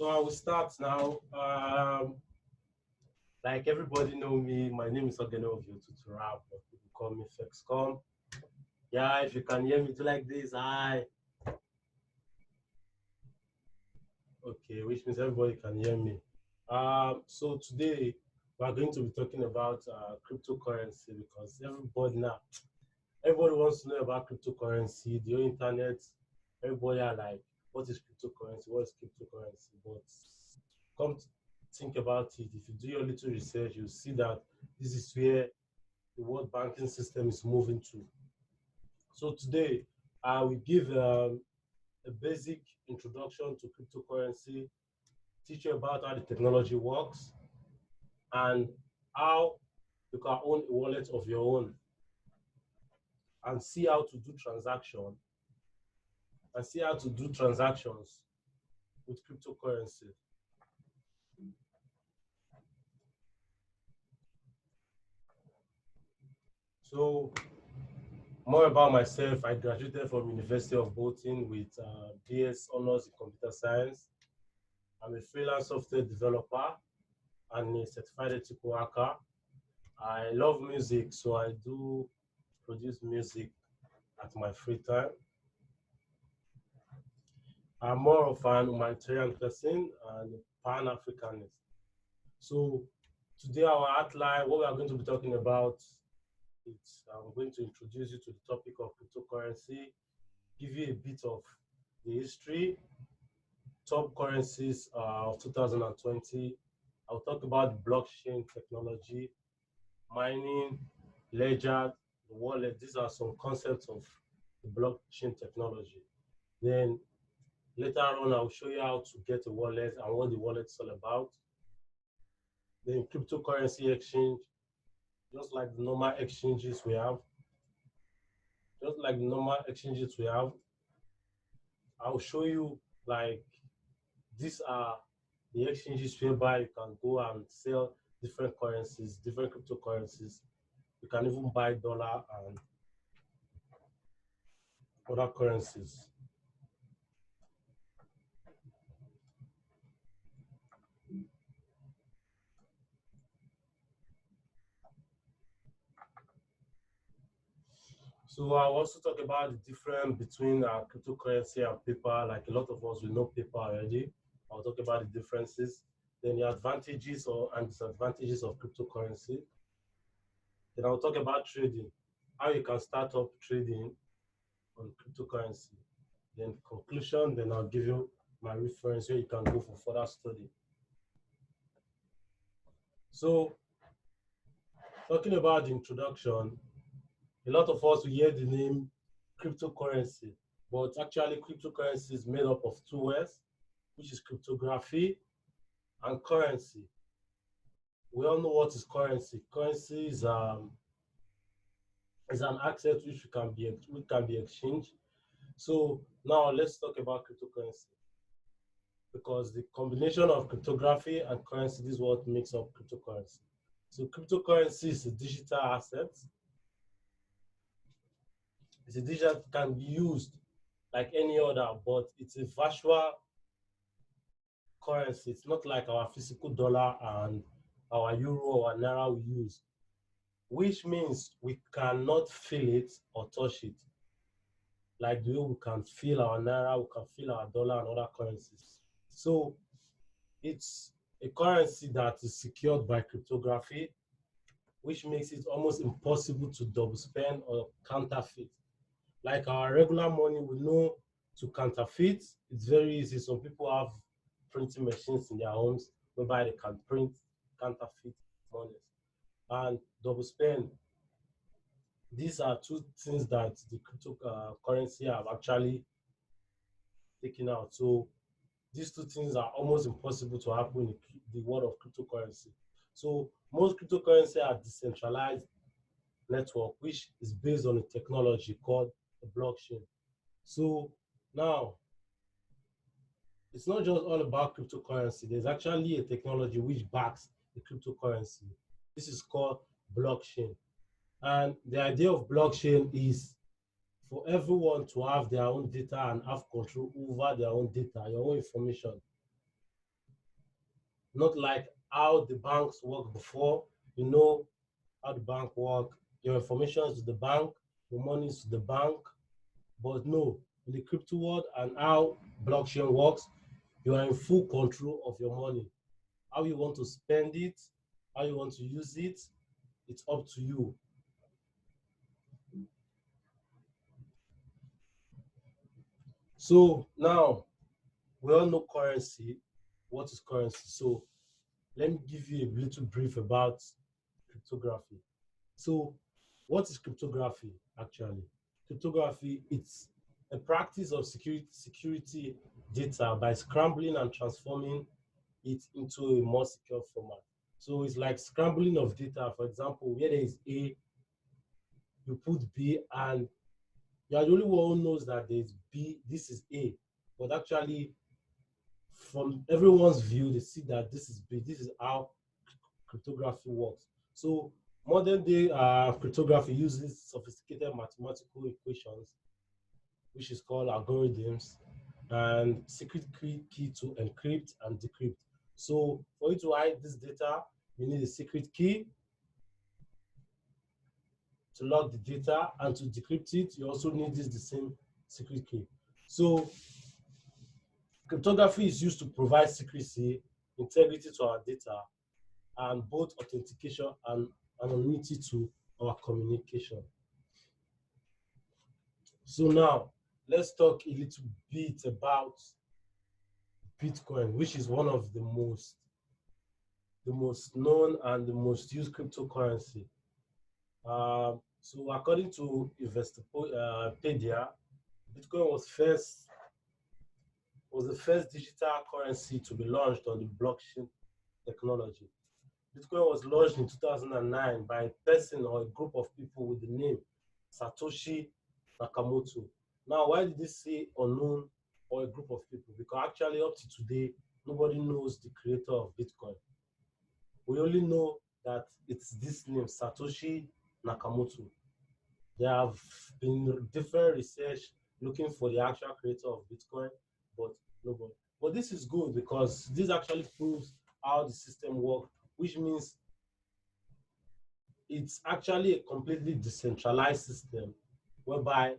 So I will start now. Like everybody know me, my name is Ogenovio Tuturab, but people call me Phexcom. Yeah, if you can hear me do like this, hi. Okay, which means everybody can hear me. So today we are going to be talking about cryptocurrency because everybody wants to know about cryptocurrency, the internet. Everybody are like, what is cryptocurrency? What is cryptocurrency? But come to think about it, if you do your little research, you see that this is where the world banking system is moving to. So today, I will give a basic introduction to cryptocurrency, teach you about how the technology works, and how you can own a wallet of your own, and see how to do transactions with cryptocurrency. So more about myself, I graduated from University of Bolton with BS Honors in Computer Science. I'm a freelance software developer and a certified ethical hacker. I love music, so I do produce music at my free time. I'm more of an humanitarian person and Pan-Africanist. So today our outline, what we are going to be talking about, I'm going to introduce you to the topic of cryptocurrency, give you a bit of the history, top currencies of 2020. I'll talk about blockchain technology, mining, ledger, the wallet. These are some concepts of the blockchain technology. Then later on, I'll show you how to get a wallet and what the wallet is all about. Then cryptocurrency exchange, just like the normal exchanges we have. I'll show you like these are the exchanges whereby you can go and sell different currencies, different cryptocurrencies. You can even buy dollar and other currencies. So I'll also talk about the difference between cryptocurrency and paper. Like a lot of us, we know paper already. I'll talk about the differences. Then the advantages and disadvantages of cryptocurrency. Then I'll talk about trading, how you can start up trading on cryptocurrency. Then conclusion, then I'll give you my reference where you can go for further study. So talking about the introduction, a lot of us will hear the name cryptocurrency, but actually cryptocurrency is made up of two words, which is cryptography and currency. We all know what is currency. Currency is an asset which can be exchanged. So now let's talk about cryptocurrency, because the combination of cryptography and currency is what makes up cryptocurrency. So cryptocurrency is a digital asset. It's a digital, can be used like any other, but it's a virtual currency. It's not like our physical dollar and our euro or naira we use, which means we cannot feel it or touch it. Like the way we can feel our naira, we can feel our dollar and other currencies. So it's a currency that is secured by cryptography, which makes it almost impossible to double spend or counterfeit. Like our regular money, we know to counterfeit, it's very easy. Some people have printing machines in their homes whereby they can print counterfeit money. And double spend, these are two things that the cryptocurrency have actually taken out. So these two things are almost impossible to happen in the world of cryptocurrency. So most cryptocurrency are decentralized network, which is based on a technology called the blockchain. So now, it's not just all about cryptocurrency. There's actually a technology which backs the cryptocurrency. This is called blockchain. And the idea of blockchain is for everyone to have their own data and have control over their own data, your own information. Not like how the banks work before. You know how the bank work. Your information is to the bank, your money is to the bank. But no, in the crypto world and how blockchain works, you are in full control of your money. How you want to spend it, how you want to use it, it's up to you. So now we all know currency. What is currency? So let me give you a little brief about cryptography. So what is cryptography actually? Cryptography, it's a practice of security data by scrambling and transforming it into a more secure format. So it's like scrambling of data. For example, where there is A, you put B, and you are the only one who knows that there is B, this is A. But actually, from everyone's view, they see that this is B. This is how cryptography works. So modern day cryptography uses sophisticated mathematical equations, which is called algorithms, and secret key to encrypt and decrypt. So for you to hide this data, you need a secret key to lock the data, and to decrypt it, you also need the same secret key. So cryptography is used to provide secrecy, integrity to our data, and both authentication and anonymity to our communication. So now let's talk a little bit about Bitcoin, which is one of the most known and the most used cryptocurrency. So according to Investopedia, Bitcoin was the first digital currency to be launched on the blockchain technology. Bitcoin was launched in 2009 by a person or a group of people with the name Satoshi Nakamoto. Now, why did this say unknown or a group of people? Because actually, up to today, nobody knows the creator of Bitcoin. We only know that it's this name, Satoshi Nakamoto. There have been different research looking for the actual creator of Bitcoin, but nobody. But this is good because this actually proves how the system works, which means it's actually a completely decentralized system whereby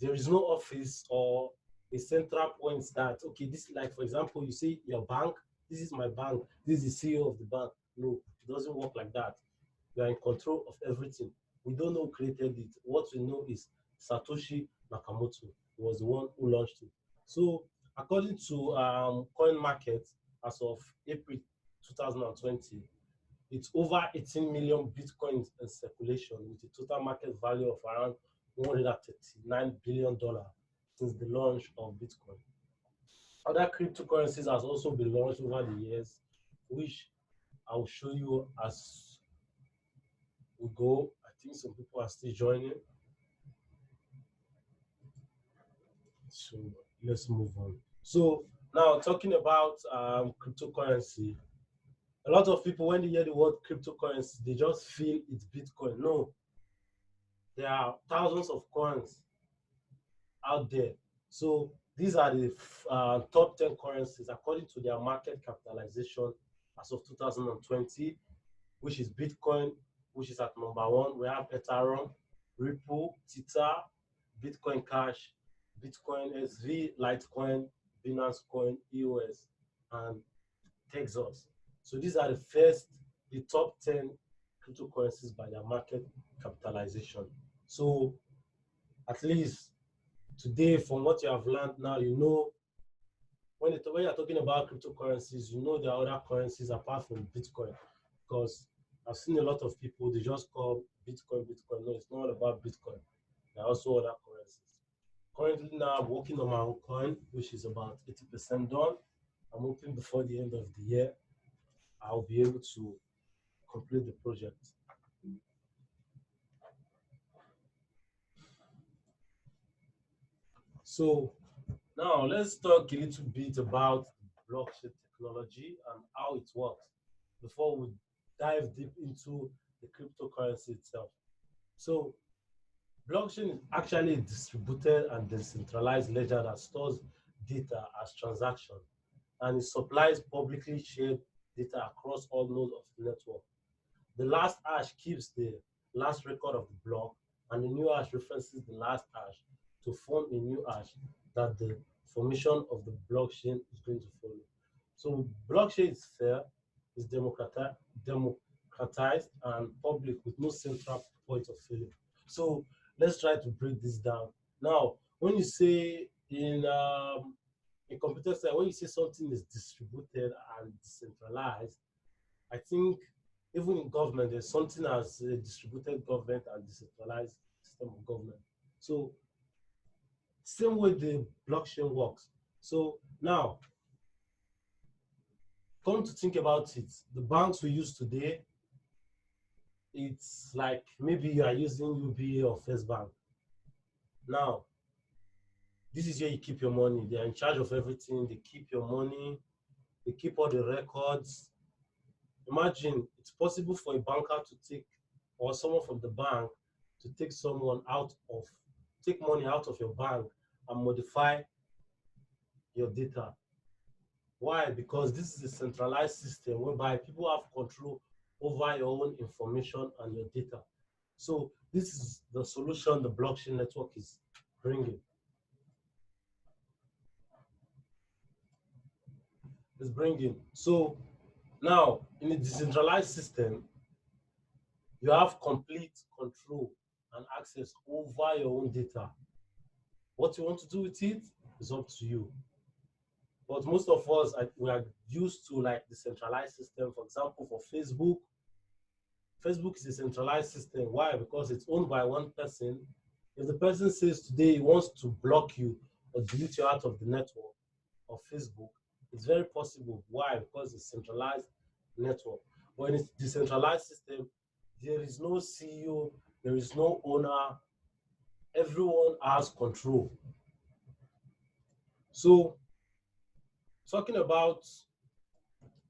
there is no office or a central point that, okay, this, like, for example, you say your bank, this is my bank, this is the CEO of the bank. No, it doesn't work like that. You are in control of everything. We don't know who created it. What we know is Satoshi Nakamoto was the one who launched it. So according to coin market, as of April 2020, it's over 18 million bitcoins in circulation with a total market value of around $139 billion since the launch of Bitcoin. Other cryptocurrencies has also been launched over the years, which I'll show you as we go. I think some people are still joining. So let's move on. So now talking about cryptocurrency, a lot of people, when they hear the word cryptocurrency, they just feel it's Bitcoin. No, there are thousands of coins out there. So these are the top 10 currencies according to their market capitalization as of 2020, which is Bitcoin, which is at number one. We have Ethereum, Ripple, Tether, Bitcoin Cash, Bitcoin SV, Litecoin, Binance Coin, EOS, and Texas. So these are the top 10 cryptocurrencies by their market capitalization. So at least today, from what you have learned now, you know when you're talking about cryptocurrencies, you know there are other currencies apart from Bitcoin. Because I've seen a lot of people, they just call Bitcoin Bitcoin. No, it's not about Bitcoin. There are also other currencies. Currently now I'm working on my own coin, which is about 80% done. I'm hoping before the end of the year, I'll be able to complete the project. So now let's talk a little bit about blockchain technology and how it works before we dive deep into the cryptocurrency itself. So blockchain is actually a distributed and decentralized ledger that stores data as transaction. and it supplies publicly shared data across all nodes of the network. The last hash keeps the last record of the block, and the new hash references the last hash to form a new hash that the formation of the blockchain is going to follow. So blockchain is fair, is democratized and public with no central point of failure. So let's try to break this down. Now, when you say in computer science, when you say something is distributed and decentralized, I think even in government, there's something as a distributed government and decentralized system of government. So same way the blockchain works. So now, come to think about it, the banks we use today, it's like maybe you are using UBA or First Bank. Now, this is where you keep your money. They are in charge of everything. They keep your money. They keep all the records. Imagine it's possible for a banker to take, or someone from the bank to take take money out of your bank and modify your data. Why? Because this is a centralized system whereby people have control over your own information and your data. So this is the solution the blockchain network is bringing. So now, in a decentralized system, you have complete control and access over your own data. What you want to do with it is up to you. But most of us, we are used to like the centralized system. For example, for Facebook, Facebook is a centralized system. Why? Because it's owned by one person. If the person says today he wants to block you or delete you out of the network of Facebook, it's very possible. Why? Because it's a centralized network. But in a decentralized system, there is no CEO, there is no owner, everyone has control. So, talking about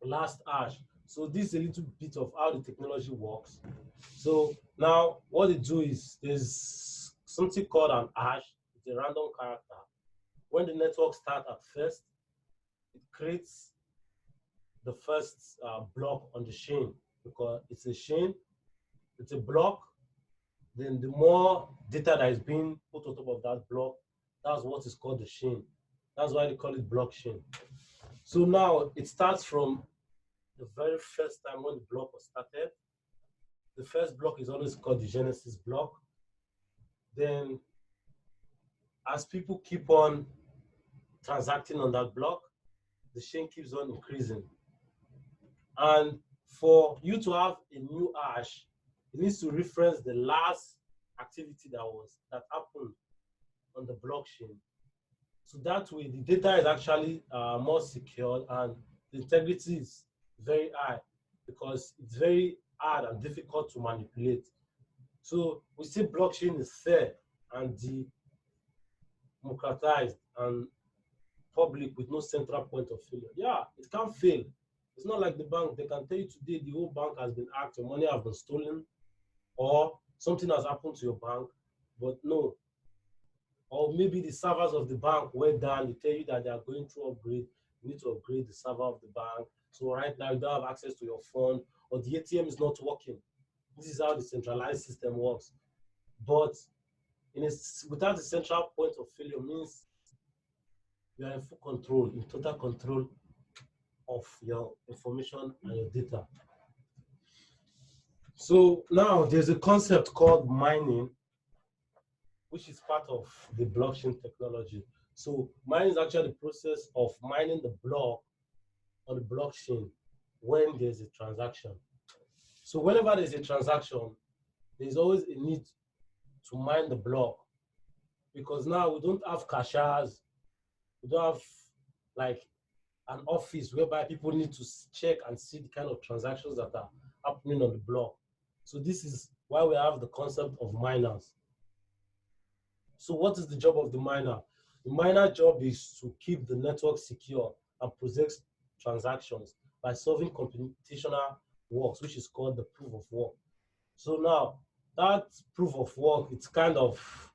last hash, so this is a little bit of how the technology works. So now what they do is there's something called an hash. It's a random character. When the network starts at first, it creates the first block on the chain because it's a chain, it's a block. Then the more data that is being put on top of that block, that's what is called the chain. That's why they call it blockchain. So now it starts from the very first time when the block was started. The first block is always called the Genesis block. Then as people keep on transacting on that block, the chain keeps on increasing. And for you to have a new hash, it needs to reference the last activity that happened on the blockchain. So that way, the data is actually more secure and the integrity is very high because it's very hard and difficult to manipulate. So we see blockchain is fair and democratized and public with no central point of failure. Yeah, it can't fail. It's not like the bank. They can tell you today the whole bank has been hacked, your money has been stolen, or something has happened to your bank, but no. Or maybe the servers of the bank went down, they tell you that they are going through upgrade, you need to upgrade the server of the bank. So right now you don't have access to your phone, or the ATM is not working. This is how the centralized system works. But without the central point of failure means you are in full control, in total control of your information and your data. So now there's a concept called mining, which is part of the blockchain technology. So mining is actually the process of mining the block on the blockchain when there's a transaction. So whenever there's a transaction, there's always a need to mine the block because now we don't have cashiers, we don't have like an office whereby people need to check and see the kind of transactions that are happening on the block. So this is why we have the concept of miners. So what is the job of the miner? The miner job is to keep the network secure and process transactions by solving computational works, which is called the proof of work. So now that proof of work, it's kind of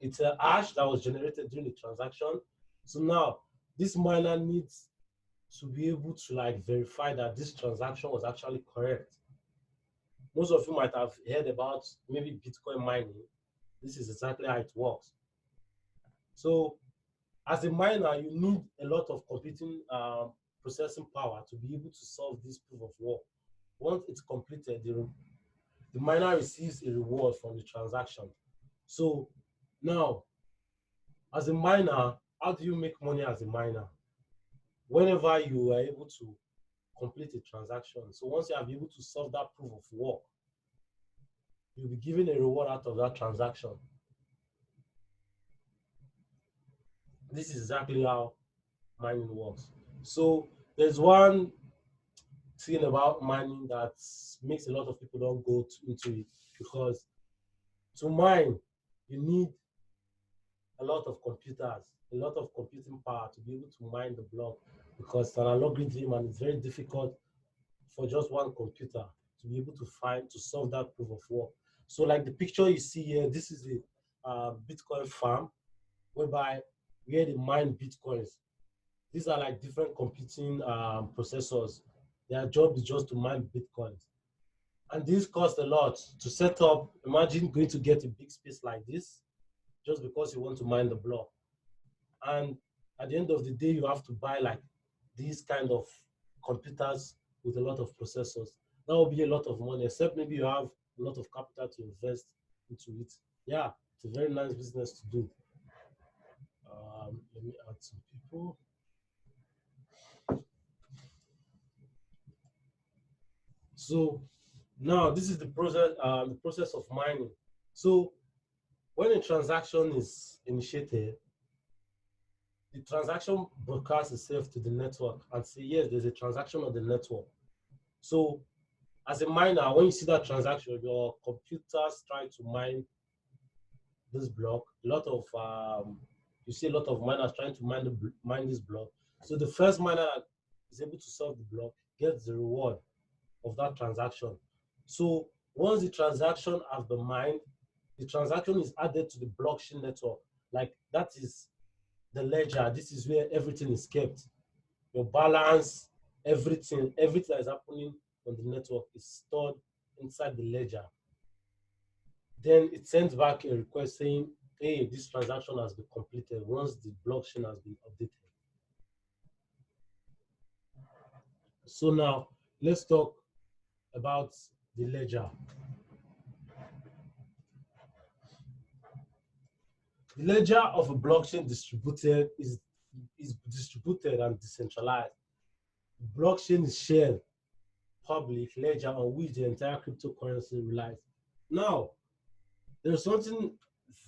it's a hash that was generated during the transaction. So now this miner needs to be able to like verify that this transaction was actually correct. Most of you might have heard about maybe Bitcoin mining. This is exactly how it works. So as a miner, you need a lot of computing processing power to be able to solve this proof of work. Once it's completed, the miner receives a reward from the transaction. So now, as a miner, how do you make money as a miner? Whenever you are able to complete a transaction. So once you are able to solve that proof of work, you'll be given a reward out of that transaction. This is exactly how mining works. So there's one thing about mining that makes a lot of people don't go into it, because to mine, you need a lot of computers, a lot of computing power to be able to mine the block, because it's an algorithm and it's very difficult for just one computer to be able to solve that proof of work. So like the picture you see here, this is a Bitcoin farm whereby where they mine Bitcoins. These are like different computing processors. Their job is just to mine Bitcoins. And this costs a lot to set up. Imagine going to get a big space like this just because you want to mine the block. And at the end of the day, you have to buy like these kind of computers with a lot of processors. That will be a lot of money, except maybe you have a lot of capital to invest into it. Yeah, it's a very nice business to do. Let me add some people. So now this is the process of mining. So when a transaction is initiated, the transaction broadcasts itself to the network and say, yes, there's a transaction on the network. So as a miner, when you see that transaction, your computers try to mine this block. You see a lot of miners trying to mine this block. So the first miner that is able to solve the block gets the reward of that transaction. So once the transaction has been mined, the transaction is added to the blockchain network. Like that is the ledger. This is where everything is kept. Your balance, everything that is happening on the network is stored inside the ledger. Then it sends back a request saying, hey, this transaction has been completed once the blockchain has been updated. So now let's talk about the ledger. The ledger of a blockchain is distributed and decentralized. The blockchain is shared public ledger on which the entire cryptocurrency relies. Now, there's something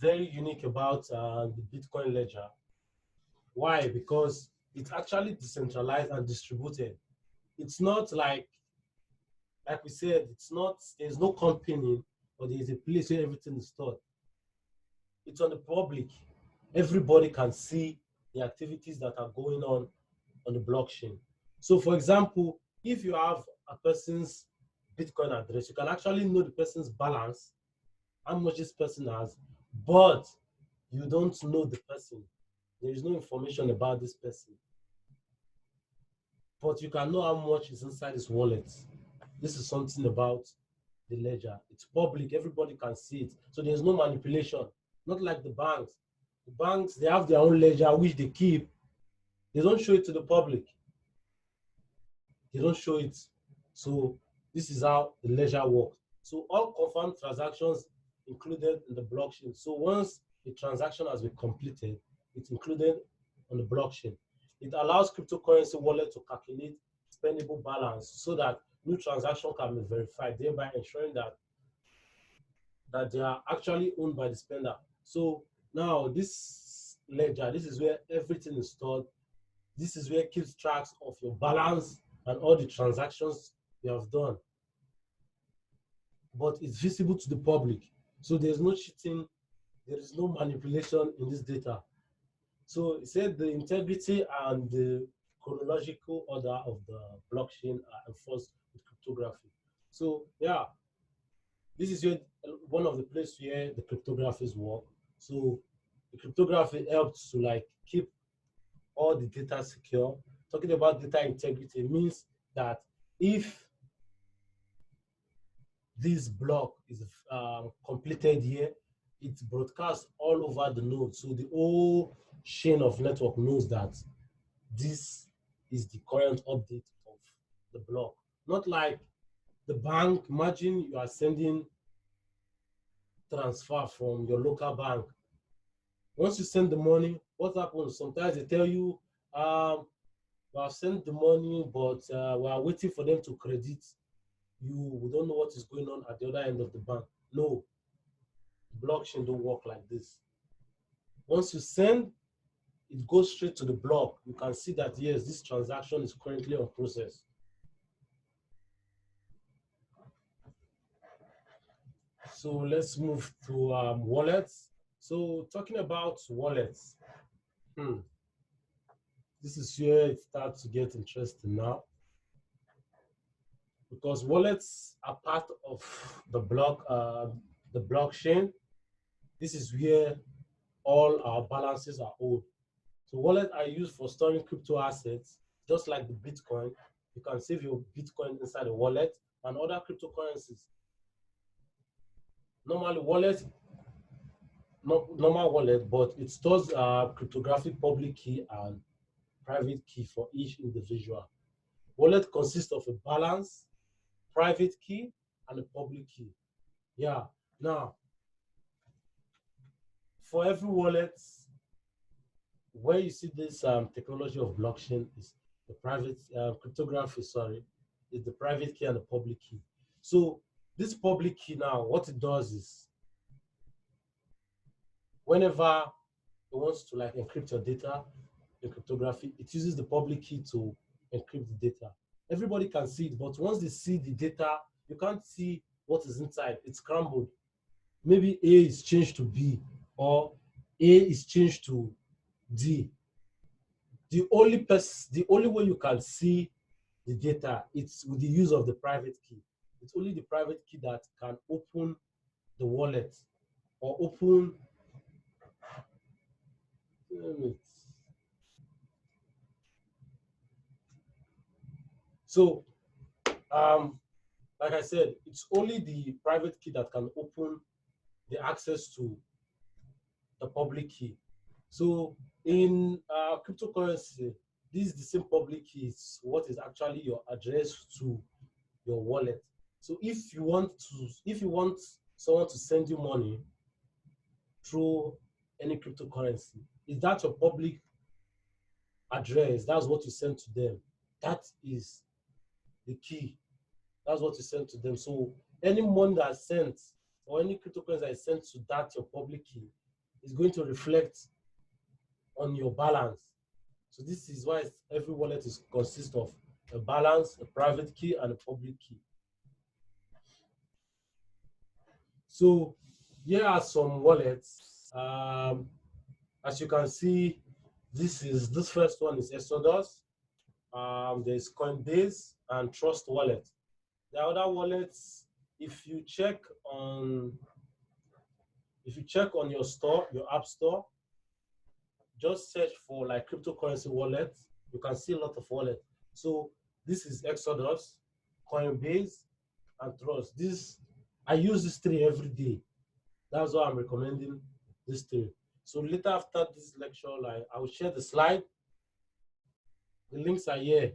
very unique about the Bitcoin ledger. Why? Because it's actually decentralized and distributed. It's not like we said, there's no company or there's a place where everything is stored. It's on the public. Everybody can see the activities that are going on the blockchain. So for example, if you have a person's Bitcoin address, you can actually know the person's balance, how much this person has, but you don't know the person. There is no information about this person. But you can know how much is inside his wallet. This is something about the ledger. It's public, everybody can see it. So there's no manipulation. Not like the banks. The banks, they have their own ledger, which they keep. They don't show it to the public. They don't show it. So this is how the ledger works. So all confirmed transactions included in the blockchain. So once a transaction has been completed, it's included on the blockchain. It allows cryptocurrency wallet to calculate spendable balance so that new transaction can be verified, thereby ensuring that they are actually owned by the spender. So now this ledger, this is where everything is stored. This is where it keeps tracks of your balance and all the transactions you have done. But it's visible to the public. So there's no cheating, there is no manipulation in this data. So it said the integrity and the chronological order of the blockchain are enforced with cryptography. So yeah, this is one of the places where the cryptographies work. So The cryptography helps to like keep all the data secure. Talking about data integrity means that if this block is completed here, it broadcasts all over the node. So the whole chain of network knows that this is the current update of the block. Not like the bank. Imagine you are sending transfer from your local bank. Once you send the money, what happens? Sometimes they tell you, we have sent the money, but we are waiting for them to credit you. We don't know what is going on at the other end of the bank. No, blockchain don't work like this. Once you send, it goes straight to the block. You can see that, yes, this transaction is currently on process. So let's move to wallets. So talking about wallets, this is where it starts to get interesting now, because wallets are part of the blockchain. This is where all our balances are owed. So wallets are used for storing crypto assets, just like the Bitcoin. You can save your Bitcoin inside a wallet and other cryptocurrencies. Normally, normal wallet, but it stores cryptographic public key and private key for each individual. Wallet consists of a balance, private key, and a public key. Yeah. Now, for every wallet, where you see this technology of blockchain is the private cryptography, sorry, is the private key and the public key. So this public key now, what it does is whenever it wants to like encrypt your data in cryptography, it uses the public key to encrypt the data. Everybody can see it, but once they see the data, you can't see what is inside. It's scrambled. Maybe A is changed to B, or A is changed to D. The only way you can see the data, it's with the use of the private key. It's only the private key that can open the wallet or open. So, like I said, it's only the private key that can open the access to the public key. So in cryptocurrency, this is the same public key is what is actually your address to your wallet. So if you want someone to send you money through any cryptocurrency, is that your public address? That's what you send to them. That is the key. That's what you send to them. So any money that's sent or any cryptocurrency that is sent to that your public key is going to reflect on your balance. So this is why every wallet consists of a balance, a private key, and a public key. So here are some wallets. As you can see, this first one is Exodus. There's Coinbase and Trust Wallet. The other wallets, if you check on your store, your app store, just search for like cryptocurrency wallets. You can see a lot of wallets. So this is Exodus, Coinbase, and Trust. I use these three every day. That's why I'm recommending these three. So later after this lecture, I will share the slide. The links are here.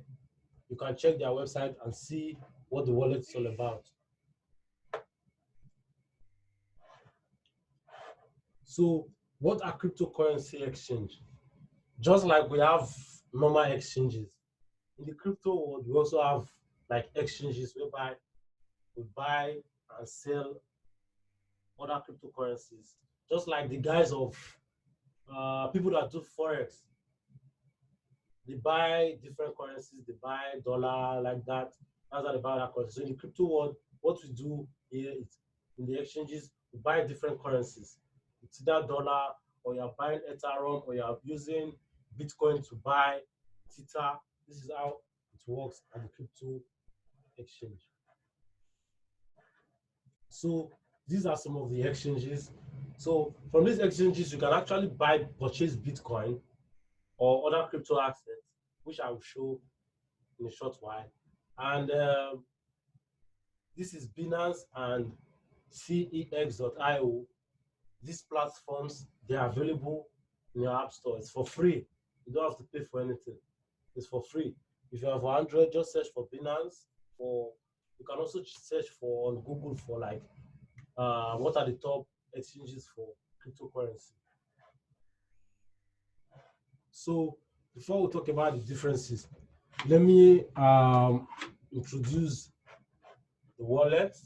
You can check their website and see what the wallet is all about. So what are cryptocurrency exchange? Just like we have normal exchanges, in the crypto world, we also have like exchanges whereby we buy and sell other cryptocurrencies. Just like the guys of people that do forex, they buy different currencies. They buy dollar like that. That's how they buy that currency. So in the crypto world, what we do here is in the exchanges, we buy different currencies. It's either dollar, or you're buying Ethereum, or you're using Bitcoin to buy Tether. This is how it works at the crypto exchange. So these are some of the exchanges. So from these exchanges, you can actually purchase Bitcoin or other crypto assets, which I will show in a short while. And this is Binance and CEX.io. These platforms, they are available in your app store. It's for free. You don't have to pay for anything. It's for free. If you have Android, just search for Binance. You can also search for on Google for like what are the top exchanges for cryptocurrency. So before we talk about the differences, let me introduce the wallet.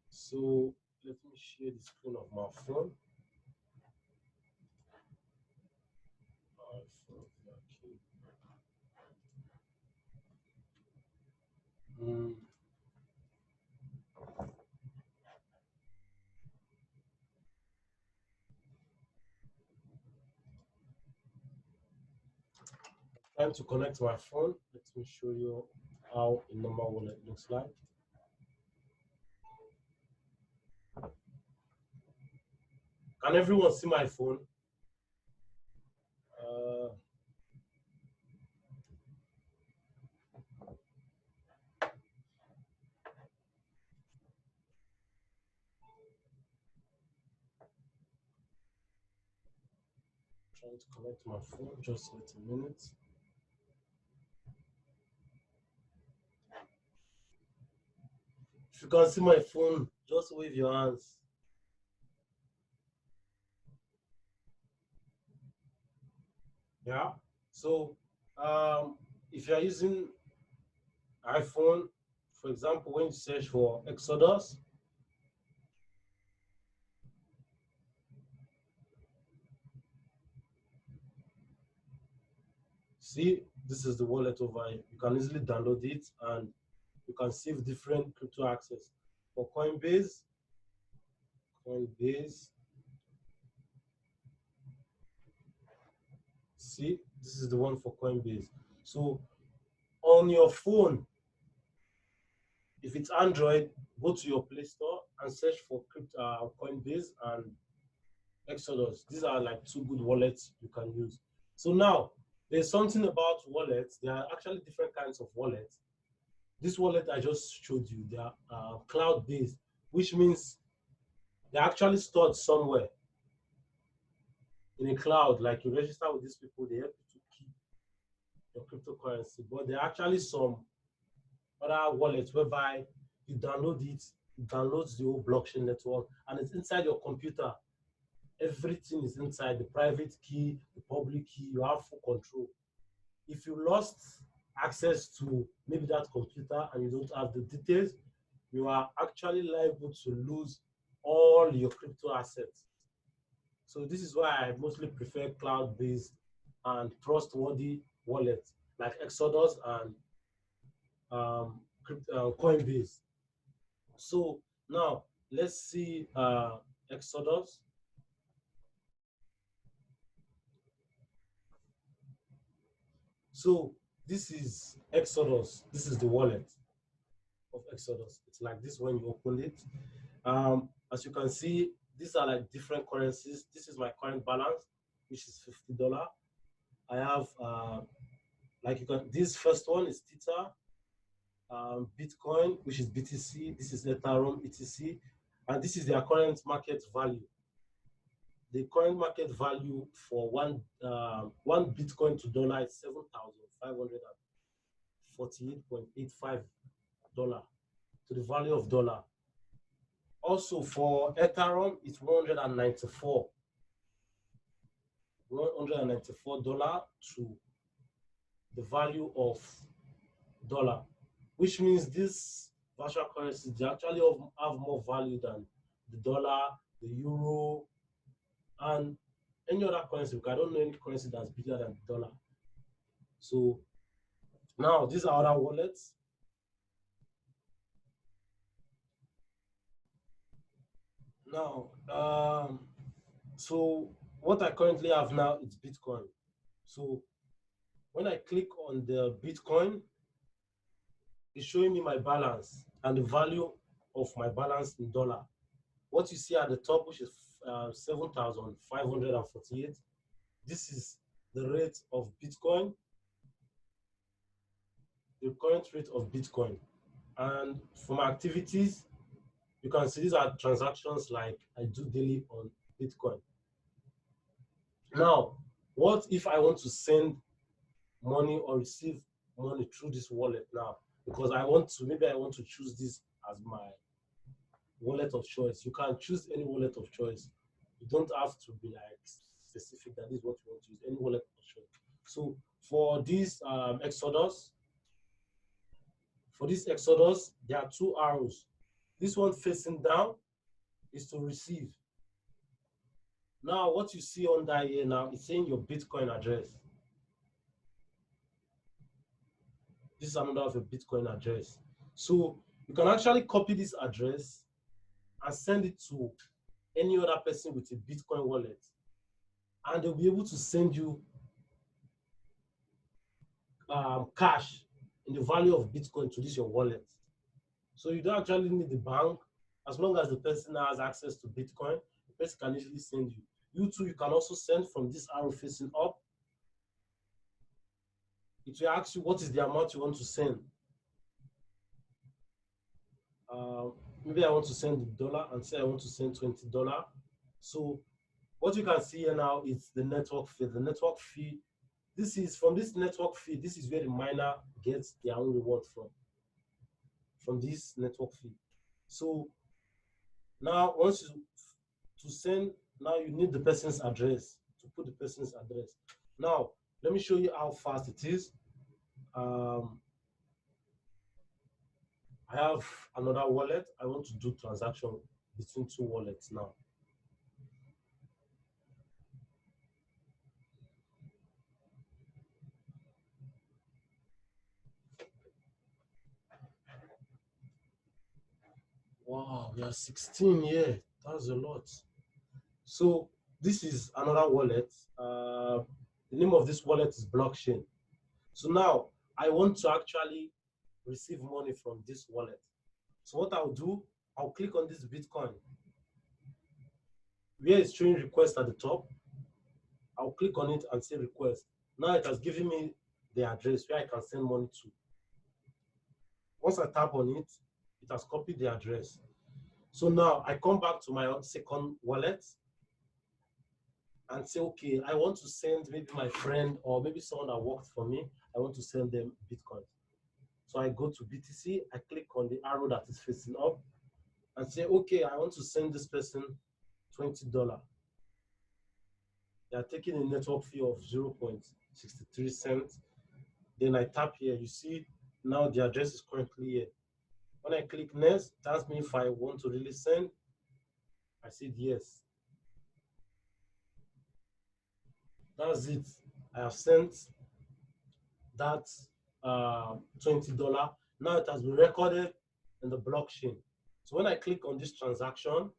So let me share the screen of my phone. Mm. Time to connect my phone. Let me show you how a normal wallet looks like. Can everyone see my phone? Trying to connect my phone. Just wait a minute. If you can see my phone, just wave your hands. Yeah. So if you're using iPhone, for example, when you search for Exodus, see, this is the wallet over here. You can easily download it and you can save different crypto access. For Coinbase, see, this is the one for Coinbase. So on your phone, if it's Android, go to your Play Store and search for Coinbase and Exodus. These are like two good wallets you can use. So now, there's something about wallets. There are actually different kinds of wallets. This wallet I just showed you, they are cloud-based, which means they're actually stored somewhere in a cloud. Like you register with these people, they help you to keep your cryptocurrency. But there are actually some other wallets whereby you download it, it downloads the whole blockchain network, and it's inside your computer. Everything is inside, the private key, the public key, you have full control. If you lost access to maybe that computer and you don't have the details, you are actually liable to lose all your crypto assets. So this is why I mostly prefer cloud-based and trustworthy wallets like Exodus and Coinbase. So now let's see Exodus. So this is Exodus. This is the wallet of Exodus. It's like this when you open it. As you can see, these are like different currencies. This is my current balance, which is $50. I have like you can. This first one is Theta, Bitcoin, which is BTC. This is Ethereum, ETC, and this is their current market value. The current market value for one Bitcoin to dollar is $7,548.85 to the value of dollar. Also for Ethereum, it's $194 to the value of dollar, which means this virtual currencies, they actually have more value than the dollar, the euro, and any other currency. I don't know any currency that's bigger than the dollar. So now these are other wallets. Now, so what I currently have now is Bitcoin. So when I click on the Bitcoin, It's showing me my balance and the value of my balance in dollar. What you see at the top, which is 7,548, this is the rate of Bitcoin, the current rate of Bitcoin. And for my activities, you can see these are transactions like I do daily on Bitcoin. Now, what if I want to send money or receive money through this wallet now? Because maybe I want to choose this as my wallet of choice. You can choose any wallet of choice. You don't have to be like specific that this is what you want to use, any wallet of choice. So for this Exodus, there are two arrows. This one facing down is to receive. Now, what you see under here now is saying your Bitcoin address. This is another of a Bitcoin address. So you can actually copy this address and send it to any other person with a Bitcoin wallet, and they'll be able to send you cash in the value of Bitcoin to this your wallet. So you don't actually need the bank. As long as the person has access to Bitcoin, the person can easily send you. You too, you can also send from this arrow facing up. It will ask you what is the amount you want to send. Maybe I want to send $1 and say I want to send $20. So what you can see here now is the network fee. The network fee, this is from this network fee, this is where the miner gets their own reward from this network fee. So now once to send, now you need the person's address, to put the person's address. Now let me show you how fast it is. I have another wallet. I want to do transaction between two wallets now. Wow, we are 16 here. That's a lot. So this is another wallet. The name of this wallet is blockchain. So now I want to actually receive money from this wallet. So what I'll do, I'll click on this Bitcoin. Where it's showing request at the top, I'll click on it and say request. Now it has given me the address where I can send money to. Once I tap on it, it has copied the address. So now I come back to my second wallet and say, okay, I want to send maybe my friend or maybe someone that worked for me, I want to send them Bitcoin. So I go to BTC, I click on the arrow that is facing up and say, okay, I want to send this person $20. They are taking a network fee of 0.63 cents. Then I tap here, you see now the address is currently here. When I click next, it asks me if I want to really send. I said yes. That's it. I have sent that $20. Now it has been recorded in the blockchain. So when I click on this transaction,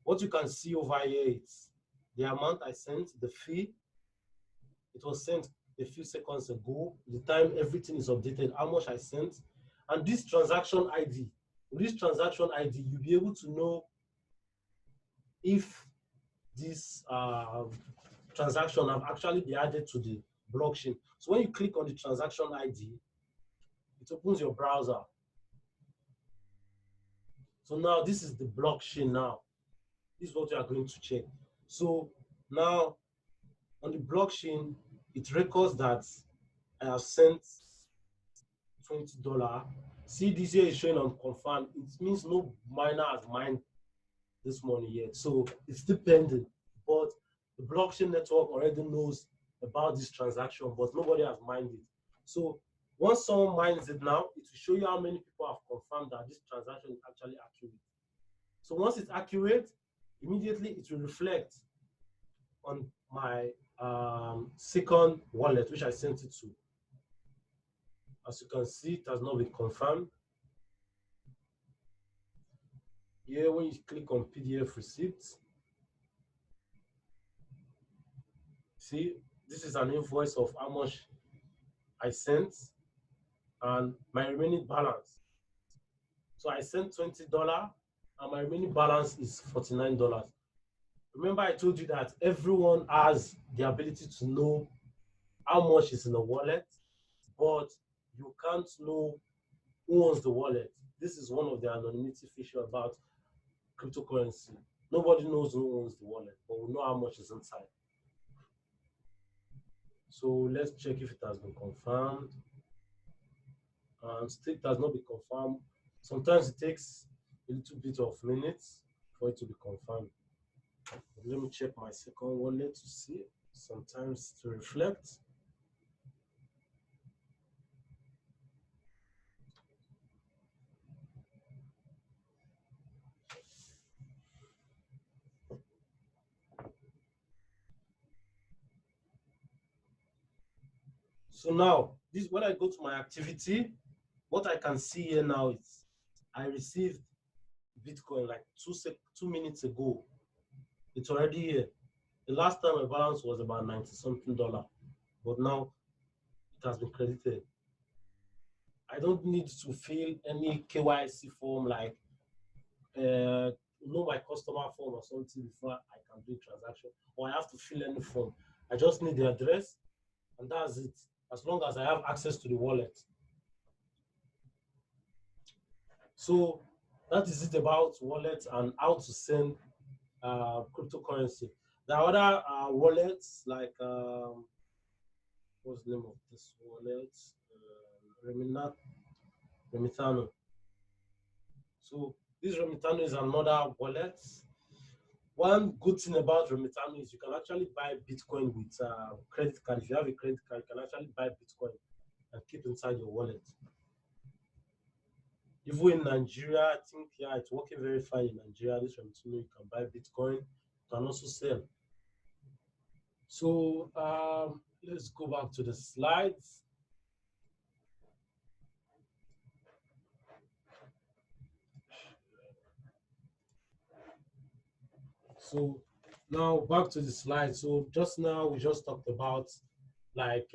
what you can see over here is the amount I sent, the fee. It was sent a few seconds ago, the time everything is updated, how much I sent, and this transaction ID. With this transaction ID, you'll be able to know if this transaction have actually been added to the blockchain. So when you click on the transaction ID, it opens your browser. So now this is the blockchain now. This is what you are going to check. So now on the blockchain, it records that I have sent $20. See, this here is showing unconfirmed. It means no miner has mined this money yet. So it's still pending. But the blockchain network already knows about this transaction, but nobody has mined it. So once someone mines it now, it will show you how many people have confirmed that this transaction is actually accurate. So once it's accurate, immediately it will reflect on my second wallet, which I sent it to. As you can see, it has not been confirmed. Here, when you click on PDF receipts, see, this is an invoice of how much I sent, and my remaining balance. So I sent $20 and my remaining balance is $49. Remember I told you that everyone has the ability to know how much is in the wallet, but you can't know who owns the wallet. This is one of the anonymity features about cryptocurrency. Nobody knows who owns the wallet, but we know how much is inside. So let's check if it has been confirmed. And still it has not been confirmed. Sometimes it takes a little bit of minutes for it to be confirmed. Let me check my second wallet to see, sometimes to reflect. So now, this when I go to my activity, what I can see here now is I received Bitcoin like 2 minutes ago. It's already here. The last time my balance was about $90-something, but now it has been credited. I don't need to fill any KYC form like know my customer form or something before I can do transaction, or I have to fill any form. I just need the address, and that's it. As long as I have access to the wallet. So that is it about wallets and how to send cryptocurrency. There are other wallets like what's the name of this wallet? Remitano. So this Remitano is another wallet. One good thing about Remitano is you can actually buy Bitcoin with credit card. If you have a credit card, you can actually buy Bitcoin and keep inside your wallet. Even in Nigeria, I think, yeah, it's working very fine in Nigeria. This Remitano, you can buy Bitcoin, you can also sell. So let's go back to the slides. So now back to the slide. So just now we just talked about like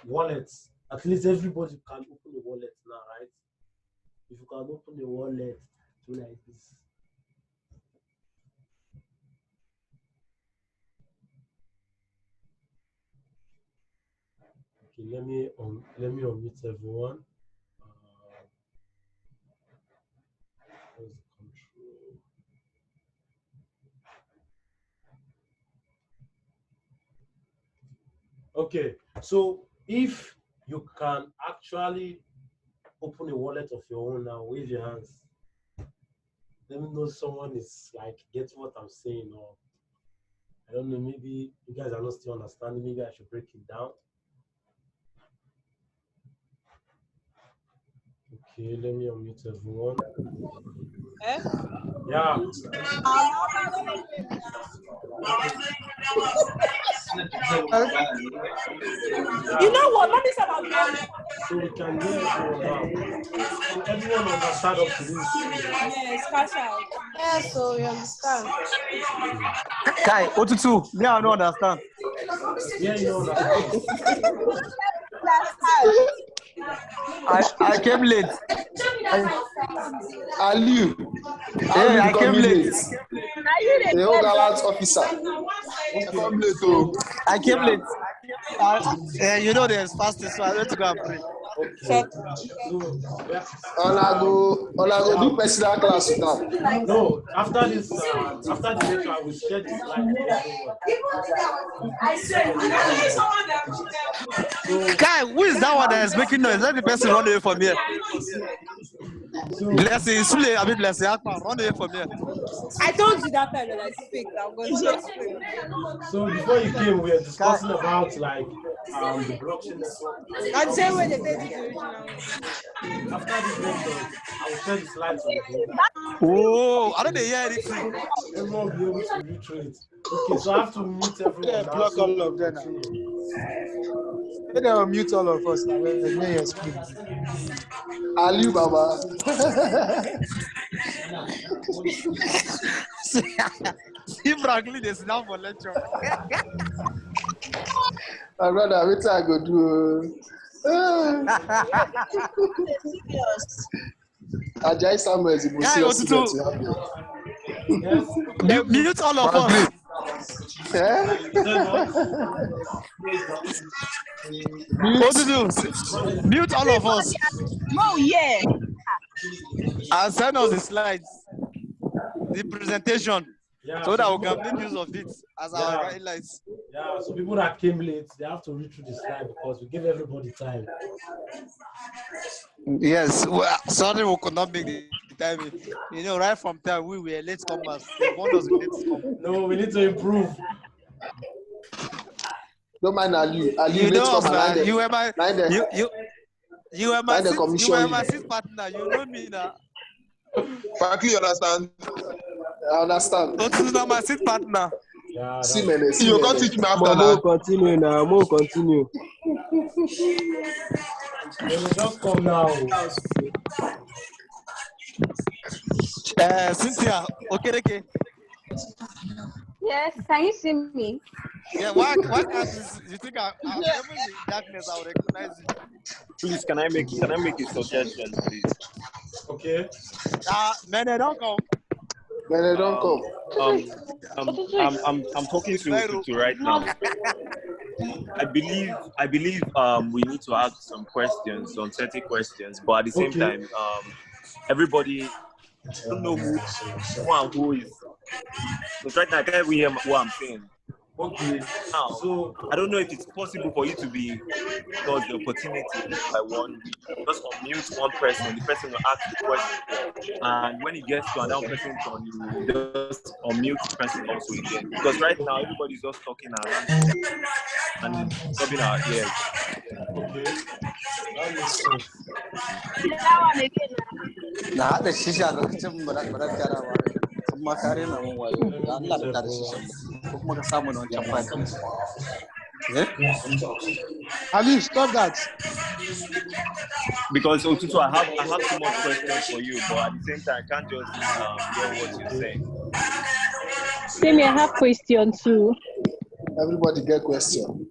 wallets. At least everybody can open a wallet now, right? If you can open a wallet, do like this. Okay, let me unmute everyone. Where's the control? Okay, so if you can actually open a wallet of your own now, wave your hands. Let me know someone is like getting what I'm saying, or I don't know, maybe you guys are not still understanding. Maybe I should break it down. Okay, let me unmute everyone. Yeah. You know what? Let me say about So we can hear everyone now. So everyone understand up to this. Yes, cash out. Yes, so we understand. Kai, Otutu, me I don't understand. Yeah, you understand. I came late. Aliu, Yeah, I came late. the whole gallant officer. I come late, oh. I came late. You know there's fasting, so I went to go and pray. Okay. So, yeah. Ola go do personal class now. No, after this, after the lecture, I will share the slide with everyone. So, Kai, who is that one that is making noise? Let the person run away from here. Blessing, Sule, I mean Blessing, run away from here. I told you that time that I speak. I'm going to explain. So before you came, we were discussing about like the blockchain network. And the same way they did the original. After this lecture, I will share the slides with you. Oh, I don't hear anything. Everyone will be able to reiterate. Okay, so I have to mute everyone. Yeah, block all of them. They will mute all of us now. Aliu Baba. See, Franklin, there's now for lecture. My brother, what I go do? Ajay Samuel is the most Yeah, serious you student want you have here. Yes. mute all of us. Agree. What to do? Mute all of us Oh, yeah. and send us the slides, the presentation, Yeah. so that we people, can make use of it as our guidelines. yeah. So people that came late, they have to read through the slide because we give everybody time. Yes, well, sorry we could not make the timing. You know, right from time we were late comers. They warned us we need to come. No, we need to improve. Don't mind Ali. Ali, You wait know us come now. and You were my you were my seat. You commission were you. my seat partner. You know me now. Frankly, you understand? I understand. This is not my seat partner. Yeah. See, That's, man, see, You can't man. teach me after More now. continue now. More continue. they will just come now. Cynthia, okay. Yes, can you see me? Yeah, why can't you think I'm even in darkness? I'll recognize you. Please, can I make a suggestion, please? Okay. Man, they don't come. Man, they don't come. I'm talking to Tutu right now. I believe we need to ask some questions, some certain questions, but at the same time, everybody don't know who and who is. Because right now I can't even hear what I'm saying. Okay. Now, So I don't know if it's possible for you to be because the opportunity by one week. Just unmute one person, the person will ask the question, and when it gets to another person's turn, you just unmute the person also again. Because right now everybody's just talking around and rubbing our ears. okay. That makes sense. That one again. Nah, the shisha bara cara bare. Kuma kare na mun wayo. Allah da kare shisha. Ko kuma ka samu na wancan fadi. Ali, stop that. Because Otutu, I have so much questions for you, but at the same time I can't just hear what you're saying. Same, I have question too. Everybody get question.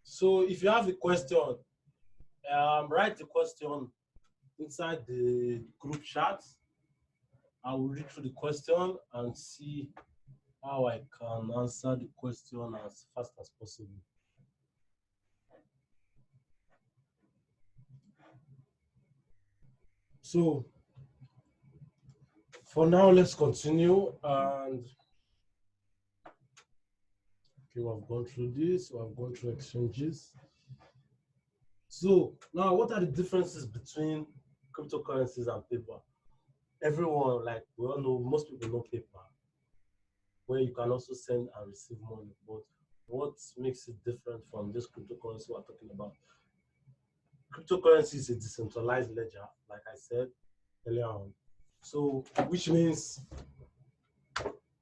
So if you have a question, write the question inside the group chat. I will read through the question and see how I can answer the question as fast as possible. So for now, let's continue. And okay, we've gone through this, we've gone through exchanges. So now, what are the differences between cryptocurrencies and paper? Everyone, like we all know, most people know paper, where you can also send and receive money. But what makes it different from this cryptocurrency we're talking about? Cryptocurrency is a decentralized ledger, like I said earlier on. So, which means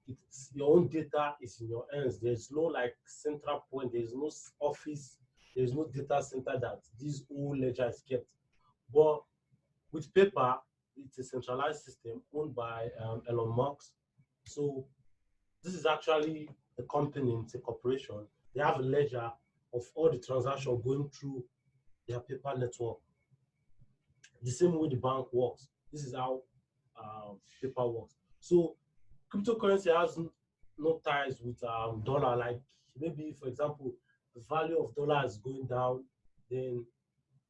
it's your own data is in your hands. There's no like central point. There's no office. There's no data center that this whole ledger is kept. But with paper, it's a centralized system owned by Elon Musk. So this is actually a company, it's a corporation. They have a ledger of all the transactions going through their paper network. The same way the bank works. This is how paper works. So cryptocurrency has no ties with dollar. Like maybe, for example, the value of dollar is going down, then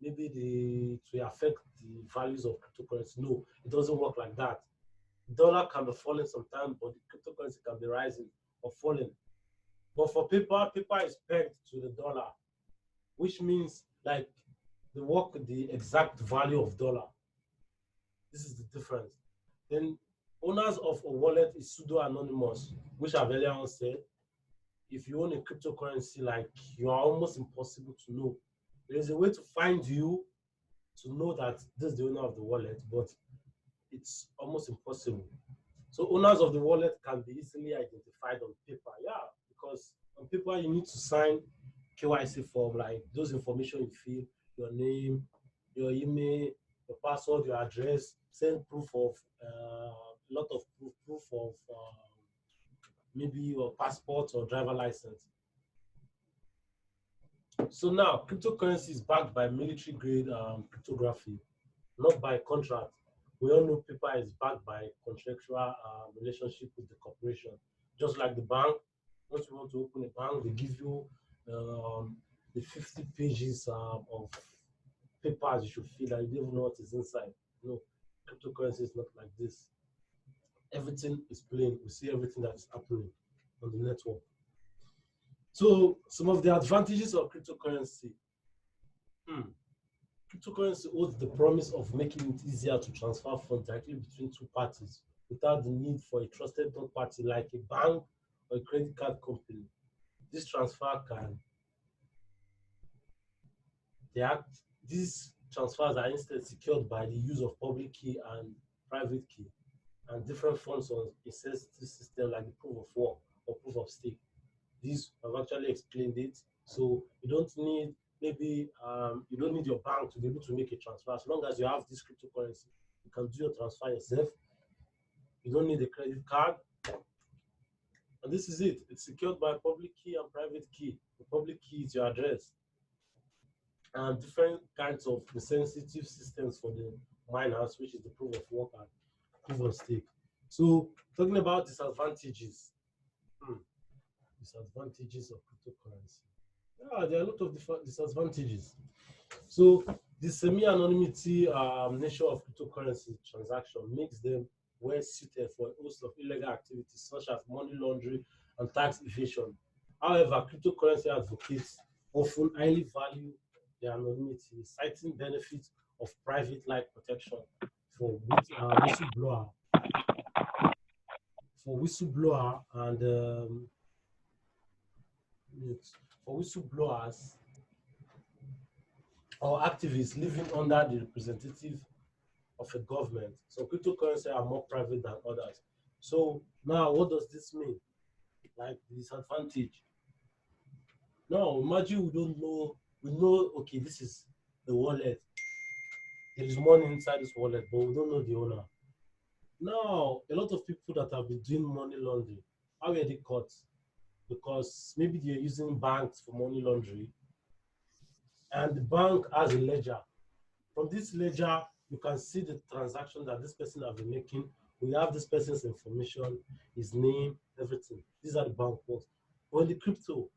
maybe it will affect the values of cryptocurrency. No, it doesn't work like that. Dollar can be falling sometimes, but the cryptocurrency can be rising or falling. But for paper is pegged to the dollar, which means like they work with the exact value of dollar. This is the difference. Then owners of a wallet is pseudo-anonymous, which I've earlier on said. If you own a cryptocurrency, like you are almost impossible to know. There is a way to find you to know that this is the owner of the wallet, but it's almost impossible. So owners of the wallet can be easily identified on paper. Yeah, because on paper you need to sign KYC form, like those information you fill, your name, your email, your password, your address, send proof of a lot of proof proof of maybe your passport or driver license. So now, cryptocurrency is backed by military-grade cryptography, not by contract. We all know paper is backed by contractual relationship with the corporation. Just like the bank, once you want to open a bank, they give you the 50 pages of papers you should fill, and you don't even know what is inside. No, cryptocurrency is not like this. Everything is plain. We see everything that is happening on the network. So some of the advantages of cryptocurrency. Cryptocurrency holds the promise of making it easier to transfer funds directly between two parties without the need for a trusted third party like a bank or a credit card company. This transfer can these transfers are instead secured by the use of public key and private key and different forms of a sensitive system like the proof of work or proof of stake. These I've actually explained it. So you don't need you don't need your bank to be able to make a transfer. As long as you have this cryptocurrency, you can do your transfer yourself. You don't need a credit card. And this is it. It's secured by public key and private key. The public key is your address. And different kinds of sensitive systems for the miners, which is the proof of work and proof of stake. So talking about disadvantages. Disadvantages of cryptocurrency. Yeah, there are a lot of disadvantages. So the semi-anonymity nature of cryptocurrency transaction makes them well suited for a host of illegal activities such as money laundering and tax evasion. However, cryptocurrency advocates often highly value their anonymity, citing benefits of private life protection for whistleblower and for whistleblowers or activists living under the representative of a government. So cryptocurrency are more private than others. So now what does this mean? Like disadvantage. Now imagine we don't know, we know, okay, this is the wallet. There is money inside this wallet, but we don't know the owner. Now, a lot of people that have been doing money laundering, how were they caught? Because maybe they're using banks for money laundering, and the bank has a ledger. From this ledger, you can see the transaction that this person has been making. We have this person's information, his name, everything. These are the bank works. But in the crypto,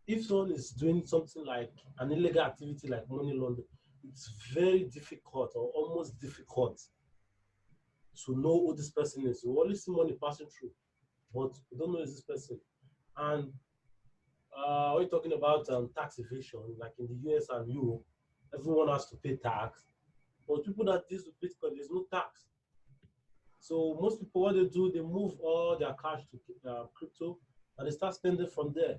if someone is doing something like an illegal activity like money laundering, it's very difficult or almost difficult to know who this person is. We only see money passing through, but we don't know who this person. And we're talking about tax evasion, like in the US and Europe, everyone has to pay tax. But people that deal with Bitcoin, there's no tax. So most people, what they do, they move all their cash to crypto and they start spending from there.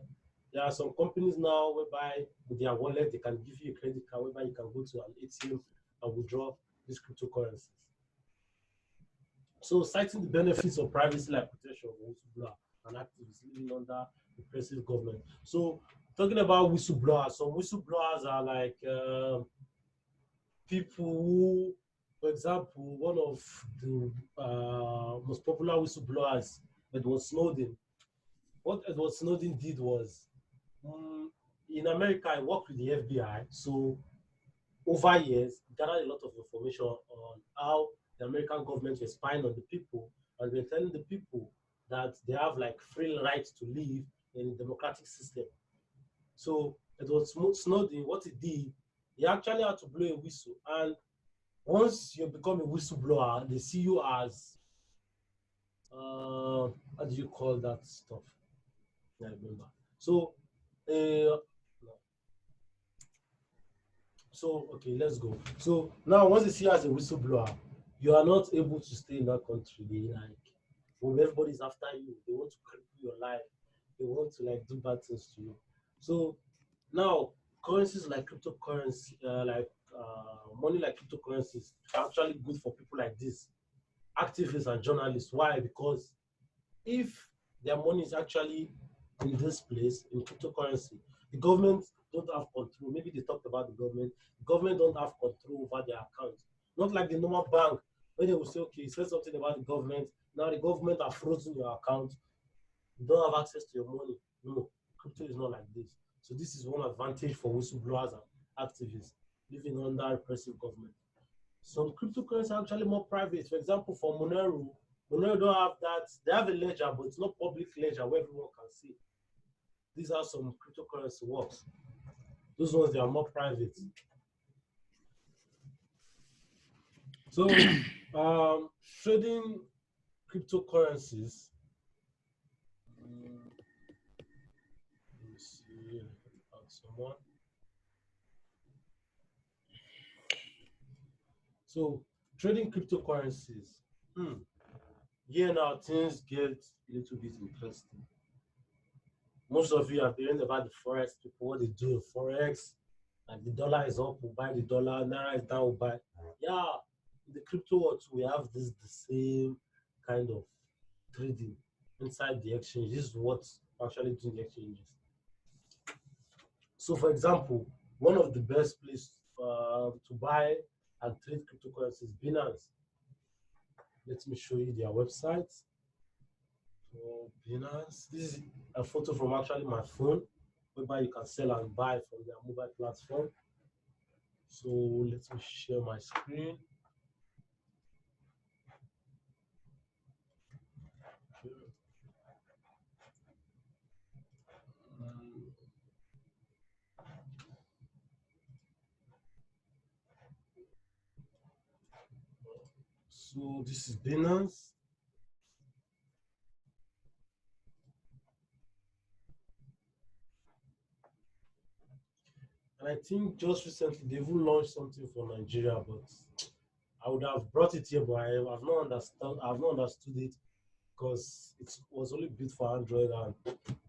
There are some companies now whereby with their wallet, they can give you a credit card whereby you can go to an ATM and withdraw these cryptocurrencies. So citing the benefits of privacy like protection of whistleblower and activists living under repressive government. So talking about whistleblowers, some whistleblowers are like people who, for example, one of the most popular whistleblowers, Edward Snowden. What Edward Snowden did was, in America, I worked with the FBI, so over years, gathered a lot of information on how the American government was spying on the people, and they're telling the people that they have like free rights to live in a democratic system. So Edward Snowden, what he did, he actually had to blow a whistle. And once you become a whistleblower, they see you as, how do you call that stuff? I remember. So, okay, let's go. So now once they see you as a whistleblower, you are not able to stay in that country. They like, when everybody's after you, they want to cripple your life. They want to like do bad things to you. So now currencies like cryptocurrency, money like cryptocurrencies are actually good for people like this, activists and journalists. Why? Because if their money is actually in this place, in cryptocurrency, the government don't have control. Maybe they talked about the government. The government don't have control over their account. Not like the normal bank, where they will say, okay, say something about the government, Now the government are frozen your account. You don't have access to your money. No, crypto is not like this. So this is one advantage for whistleblowers and activists living under repressive government. Some cryptocurrencies are actually more private. For example, for Monero don't have that. They have a ledger, but it's not public ledger where everyone can see. These are some cryptocurrency works. Those ones, they are more private. So trading cryptocurrencies. Let me see. Someone. So trading cryptocurrencies. Here now things get a little bit interesting. Most of you have been hearing about the forex people, what they do in forex, and the dollar is up, we buy the dollar, naira is down, we buy. Yeah, in the crypto world we have the same kind of trading inside the exchange. This is what actually doing the exchanges. So for example, one of the best places to buy and trade cryptocurrencies is Binance. Let me show you their website. So Binance, this is a photo from actually my phone, whereby you can sell and buy from their mobile platform. So let me share my screen. So this is Binance. And I think just recently they even launched something for Nigeria, but I would have brought it here, but I've not understood it because it was only built for Android and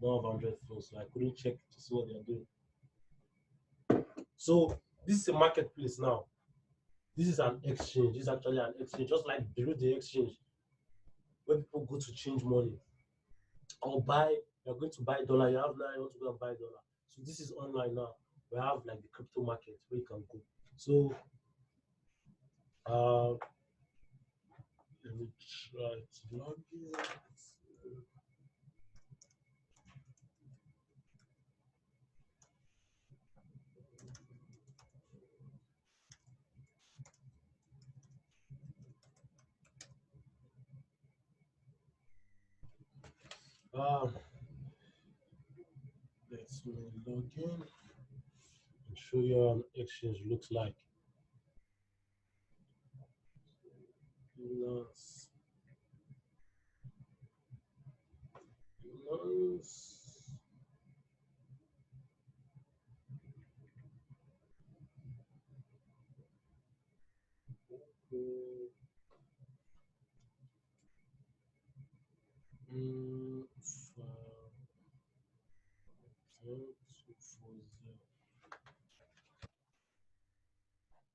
not of Android phones, so I couldn't check to see what they're doing. So this is a marketplace now. This is an exchange. This is actually an exchange, just like below the exchange, where people go to change money or buy. You're going to buy dollar. You have now. You want to go and buy dollar. So this is online now. We have like the crypto market where you can go. So let me try to log in. Let's log in and show you how an exchange looks like. Binance.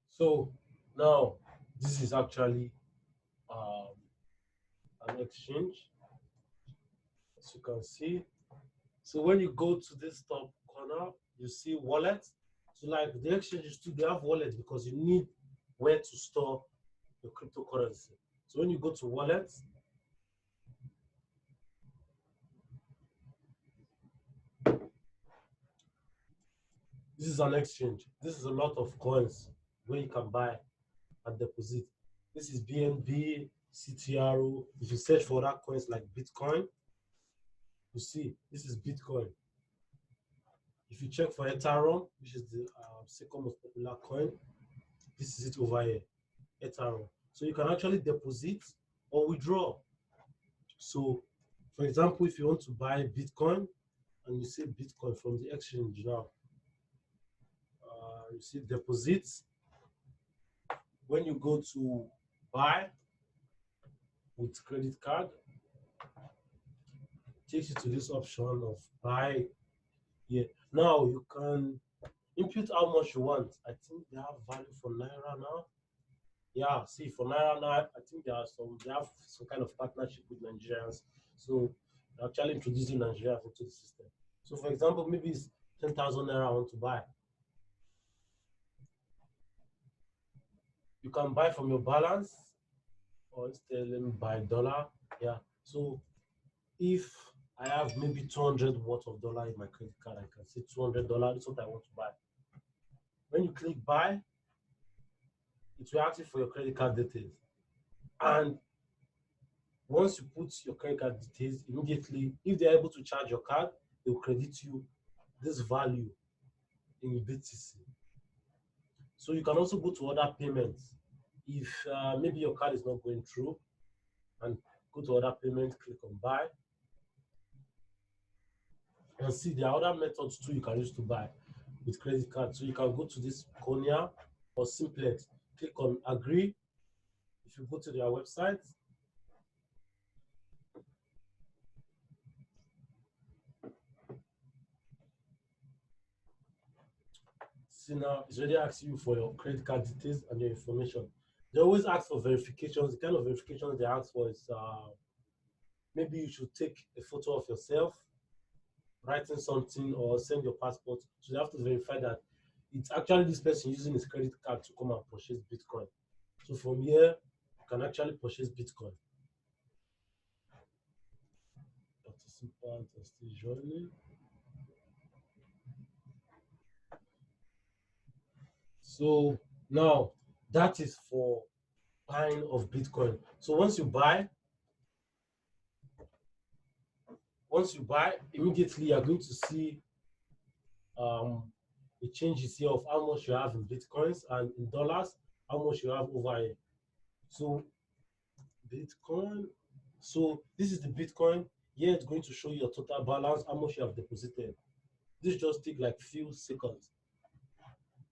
So now this is actually an exchange, as you can see. So when you go to this top corner, you see wallet. So like the exchanges too, they have wallet because you need where to store your cryptocurrency. So when you go to wallet, this is an exchange. This is a lot of coins where you can buy and deposit. This is BNB, CTRO. If you search for that coins like Bitcoin, you see this is Bitcoin. If you check for Ethereum, which is the second most popular coin, this is it over here, Ethereum. So you can actually deposit or withdraw. So, for example, if you want to buy Bitcoin and you see Bitcoin from the exchange now, you see deposits. When you go to buy with credit card, it takes you to this option of buy here. Now you can input how much you want. I think they have value for Naira now. Yeah, see for Naira now, I think they have some kind of partnership with Nigerians. So they're actually introducing Nigerians into the system. So for example, maybe it's 10,000 Naira I want to buy. You can buy from your balance, or instead let me buy dollar. Yeah. So if I have maybe 200 worth of dollar in my credit card, I can say $200 is what I want to buy. When you click buy, it will ask you for your credit card details. And once you put your credit card details, immediately, if they're able to charge your card, they will credit you this value in BTC. So you can also go to other payments. If maybe your card is not going through, and go to other payments, click on buy, and see there are other methods too you can use to buy with credit card. So you can go to this Konya or Simplex, click on agree. If you go to their website, see now it's already asking you for your credit card details and your information. They always ask for verifications. The kind of verifications they ask for is maybe you should take a photo of yourself writing something or send your passport. So they have to verify that it's actually this person using his credit card to come and purchase Bitcoin. So from here, you can actually purchase Bitcoin. Participant are still joining. So now that is for buying of Bitcoin. So once you buy, immediately you're going to see a changes here of how much you have in Bitcoins and in dollars, how much you have over here. So Bitcoin, so this is the Bitcoin. Here it's going to show you your total balance, how much you have deposited. This just take like few seconds.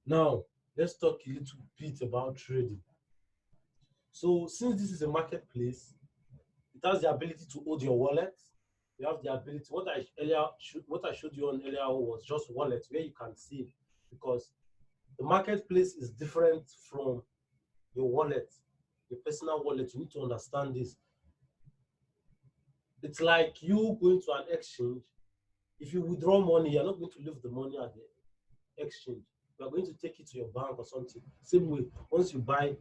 Now, let's talk a little bit about trading. So since this is a marketplace, it has the ability to hold your wallet. You have the ability, what I showed you on earlier on was just wallet where you can save, because the marketplace is different from your wallet, your personal wallet. You need to understand this. It's like you going to an exchange. If you withdraw money, you're not going to leave the money at the exchange. You are going to take it to your bank or something. Same way, once you buy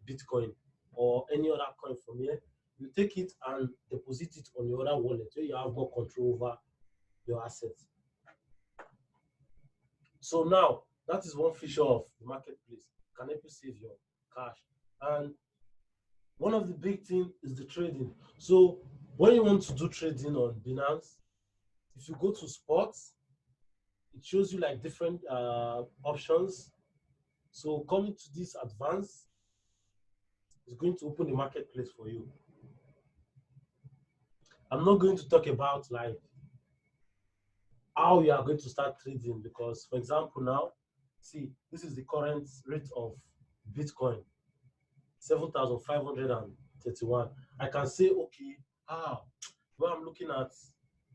Bitcoin or any other coin from here, you take it and deposit it on your other wallet where you have more control over your assets. So now, that is one feature of the marketplace. Can help you save your cash. And one of the big things is the trading. So when you want to do trading on Binance, if you go to sports, it shows you like different options. So coming to this advanced is going to open the marketplace for you. I'm not going to talk about like how you are going to start trading, because for example now, see, this is the current rate of Bitcoin, 7,531. I can say, okay, when I'm looking at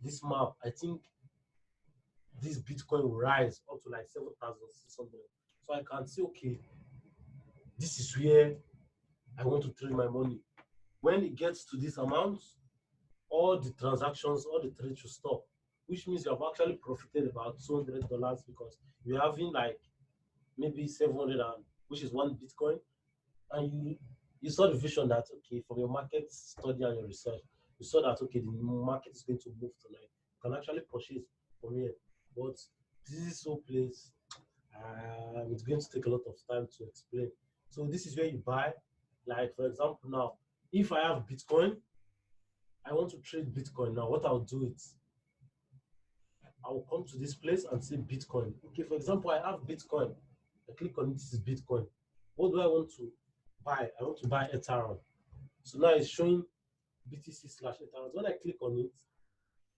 this map, I think this Bitcoin will rise up to like 7,600. So I can say, okay, this is where I want to trade my money. When it gets to this amount, all the transactions, all the trades should stop, which means you have actually profited about $200 because you're having like maybe 700, which is one Bitcoin, and you saw the vision that, okay, from your market study and your research, you saw that, okay, the market is going to move tonight. You can actually purchase from here. But this is so place, it's going to take a lot of time to explain. So this is where you buy. Like, for example, now, if I have Bitcoin, I want to trade Bitcoin. Now, what I'll do is, I'll come to this place and say Bitcoin. Okay, for example, I have Bitcoin. I click on it, this is Bitcoin. What do I want to buy? I want to buy Ethereum. So now it's showing BTC/Ethereum. When I click on it,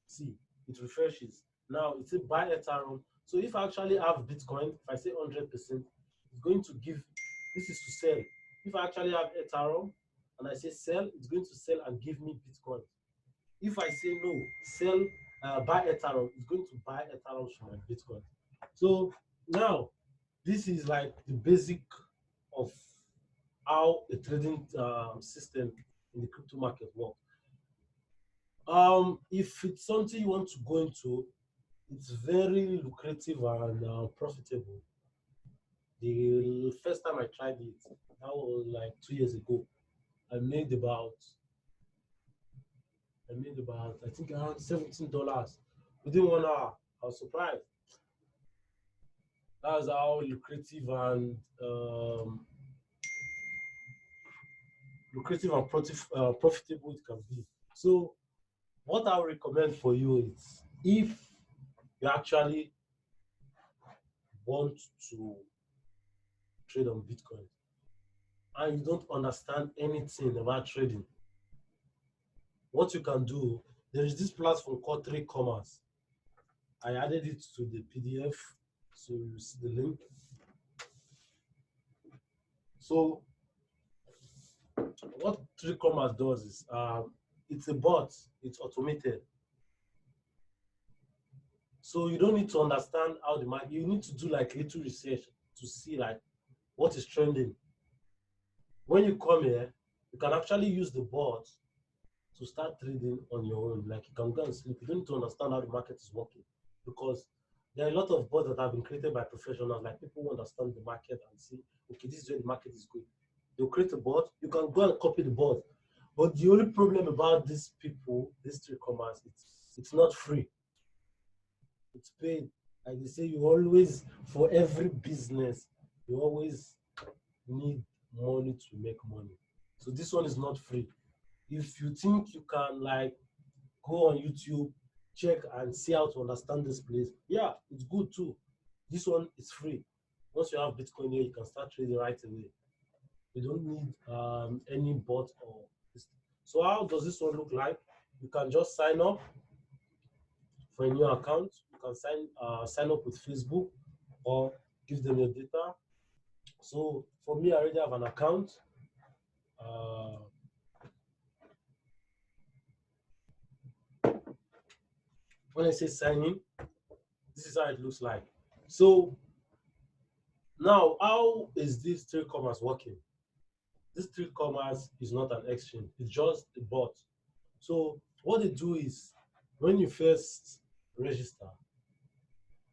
see, it refreshes. Now it's a buy Ethereum. So if I actually have Bitcoin, if I say 100%, it's going to give, this is to sell. If I actually have Ethereum and I say sell, it's going to sell and give me Bitcoin. If I say no, sell, buy Ethereum, it's going to buy Ethereum from my Bitcoin. So now, this is like the basic of how a trading system in the crypto market works. If it's something you want to go into, it's very lucrative and profitable. The first time I tried it, that was like 2 years ago. I made about I made about, I think, around $17 within 1 hour. I was surprised. That's how lucrative and profitable it can be. So, what I would recommend for you is, if you actually want to trade on Bitcoin and you don't understand anything about trading, what you can do, there is this platform called 3Commas. I added it to the PDF, so you see the link. So what 3Commas does is, it's a bot, it's automated. So you don't need to understand how the market, you need to do like little research to see like what is trending. When you come here, you can actually use the bot to start trading on your own. Like, you can go and sleep. You don't need to understand how the market is working, because there are a lot of bots that have been created by professionals, like people who understand the market and see, okay, this is where the market is going. They'll create a bot, you can go and copy the bot. But the only problem about these people, these 3Commas, it's not free. It's paid. Like they say, you always, for every business, you always need money to make money. So this one is not free. If you think you can like go on YouTube, check and see how to understand this place, yeah, it's good too. This one is free. Once you have Bitcoin here, you can start trading right away. You don't need any bot or this. So how does this one look like? You can just sign up for a new account. You can sign up with Facebook or give them your data. So for me, I already have an account. When I say sign in, this is how it looks like. So now, how is this 3Commas working? This 3Commas is not an exchange, it's just a bot. So what they do is, when you first register,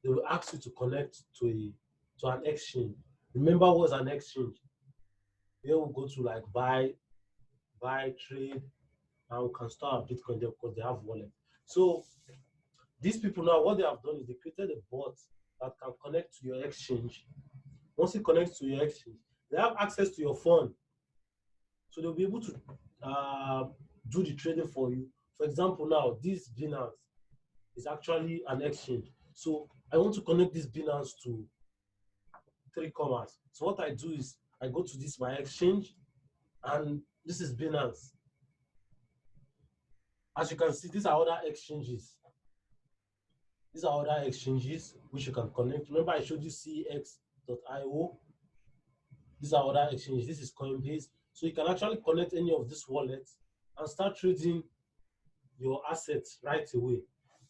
they will ask you to connect to an exchange. Remember what's an exchange? Here we'll go to like buy, trade, and we can store Bitcoin there because they have wallet. So these people now, what they have done is they created a bot that can connect to your exchange. Once it connects to your exchange, they have access to your phone. So they'll be able to do the trading for you. For example, now, this Binance is actually an exchange. So I want to connect this Binance to 3Commas. So what I do is, I go to this, my exchange, and this is Binance. As you can see, these are other exchanges. These are other exchanges which you can connect. Remember, I showed you cex.io. These are other exchanges. This is Coinbase. So you can actually connect any of these wallets and start trading your assets right away.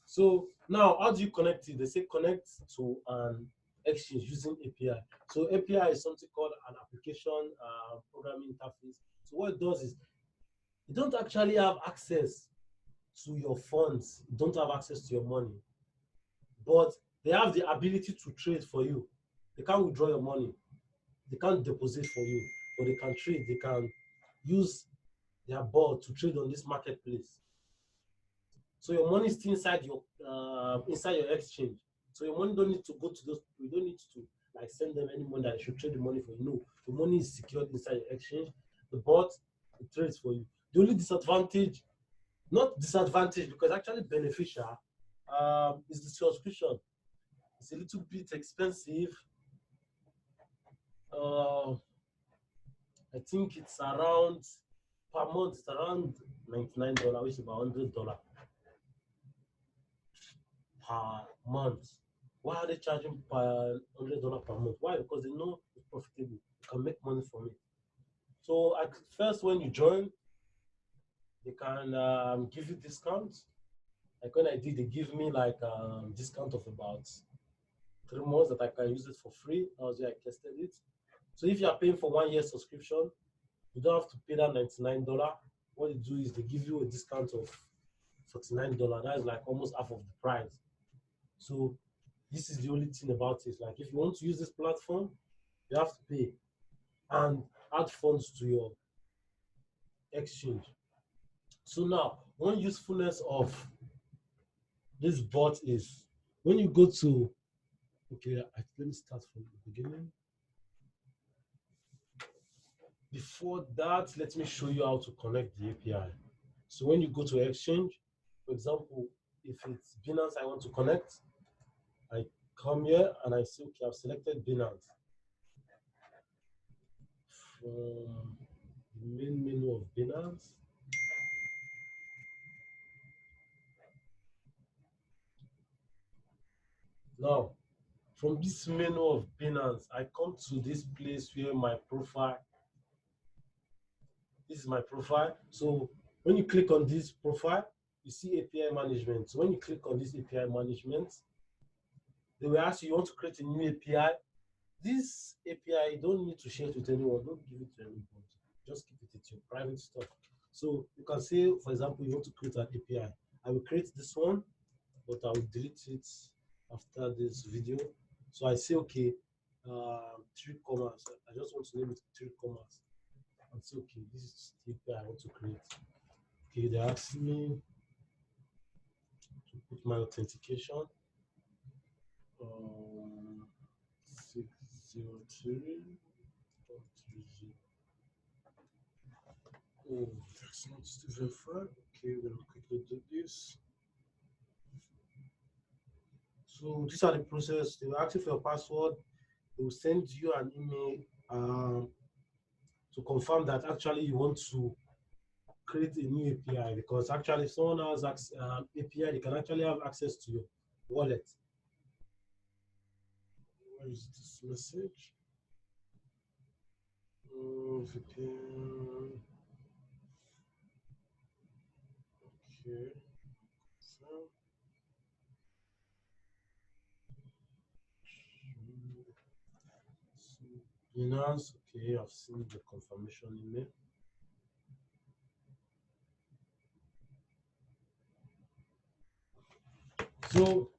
So now, how do you connect it? They say connect to an exchange using API. So API is something called an application programming interface. So what it does is, you don't actually have access to your funds. You don't have access to your money. But they have the ability to trade for you. They can't withdraw your money. They can't deposit for you, but they can trade. They can use their board to trade on this marketplace. So your money is still inside your exchange. So your money don't need to go to those. We don't need to like send them any money that they should trade the money for you. No, the money is secured inside your exchange. The bot, it trades for you. The only disadvantage, not disadvantage because actually beneficial, is the subscription. It's a little bit expensive. I think it's around per month. It's around $99, which is about $100 per month. Why are they charging per $100 per month? Why? Because they know it's profitable. You can make money from it. So at first, when you join, they can give you discounts. Like when I did, they give me like a discount of about 3 months that I can use it for free. That was where I tested it. So if you are paying for 1 year subscription, you don't have to pay that $99. What they do is they give you a discount of $49. That is like almost half of the price. So this is the only thing about it. Like if you want to use this platform, you have to pay and add funds to your exchange. So now, one usefulness of this bot is when you go to, okay, let me start from the beginning. Before that, let me show you how to connect the API. So when you go to Exchange, for example, if it's Binance I want to connect, I come here and I say, okay, I've selected Binance. From the main menu of Binance, now from this menu of Binance, I come to this place where my profile. This is my profile. So when you click on this profile, you see API management. So when you click on this API management, they will ask you, you want to create a new API. This API, you don't need to share it with anyone. Don't give it to anyone. Just keep it. It's your private stuff. So you can say, for example, you want to create an API. I will create this one, but I will delete it after this video. So I say, okay, 3 commas. I just want to name it 3 commas. And say, okay, this is the API I want to create. Okay, they ask me to put my authentication. 603. Oh, that's not Stephen Fry. Okay, we're gonna quickly do this. So these are the process. They will ask you for your password. They will send you an email to confirm that actually you want to create a new API, because actually if someone has API, they can actually have access to your wallet. Where is this message? VPN. Okay. Binance, okay, I've seen the confirmation email. So,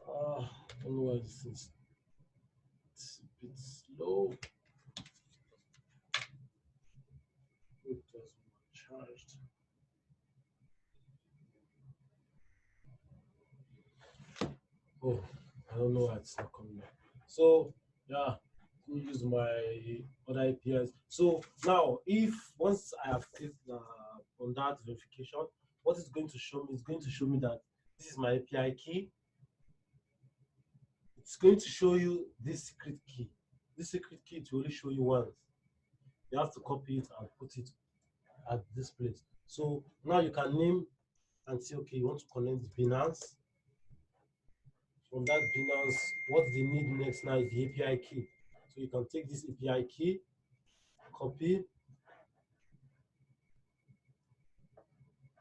I don't know why this is. It's a bit slow. It was charged. Oh, I don't know why it's not coming up. So, yeah, let me use my other APIs. So now, if once I have clicked on that verification, what it's going to show me is going to show me that this is my API key. It's going to show you this secret key. This secret key it will only show you once. You have to copy it and put it at this place. So now you can name and say, okay, you want to connect Binance. From that Binance, what they need next now is the API key. So you can take this API key, copy.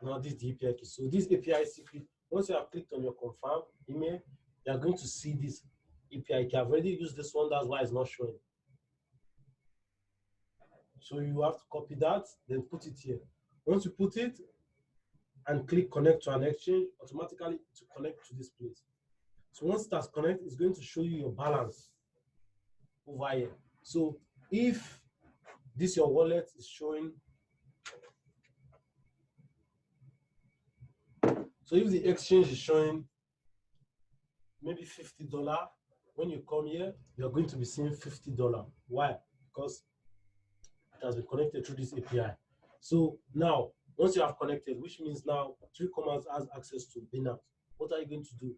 Now this is the API key. So this API secret, once you have clicked on your confirm email, you are going to see this API key. I've already used this one, that's why it's not showing. So you have to copy that, then put it here. Once you put it and click connect to an exchange, automatically to connect to this place. So once that's connected, it's going to show you your balance over here. So if this your wallet is showing, so if the exchange is showing maybe $50, when you come here, you're going to be seeing $50. Why? Because it has been connected through this API. So now, once you have connected, which means now 3 commas has access to Binance, what are you going to do?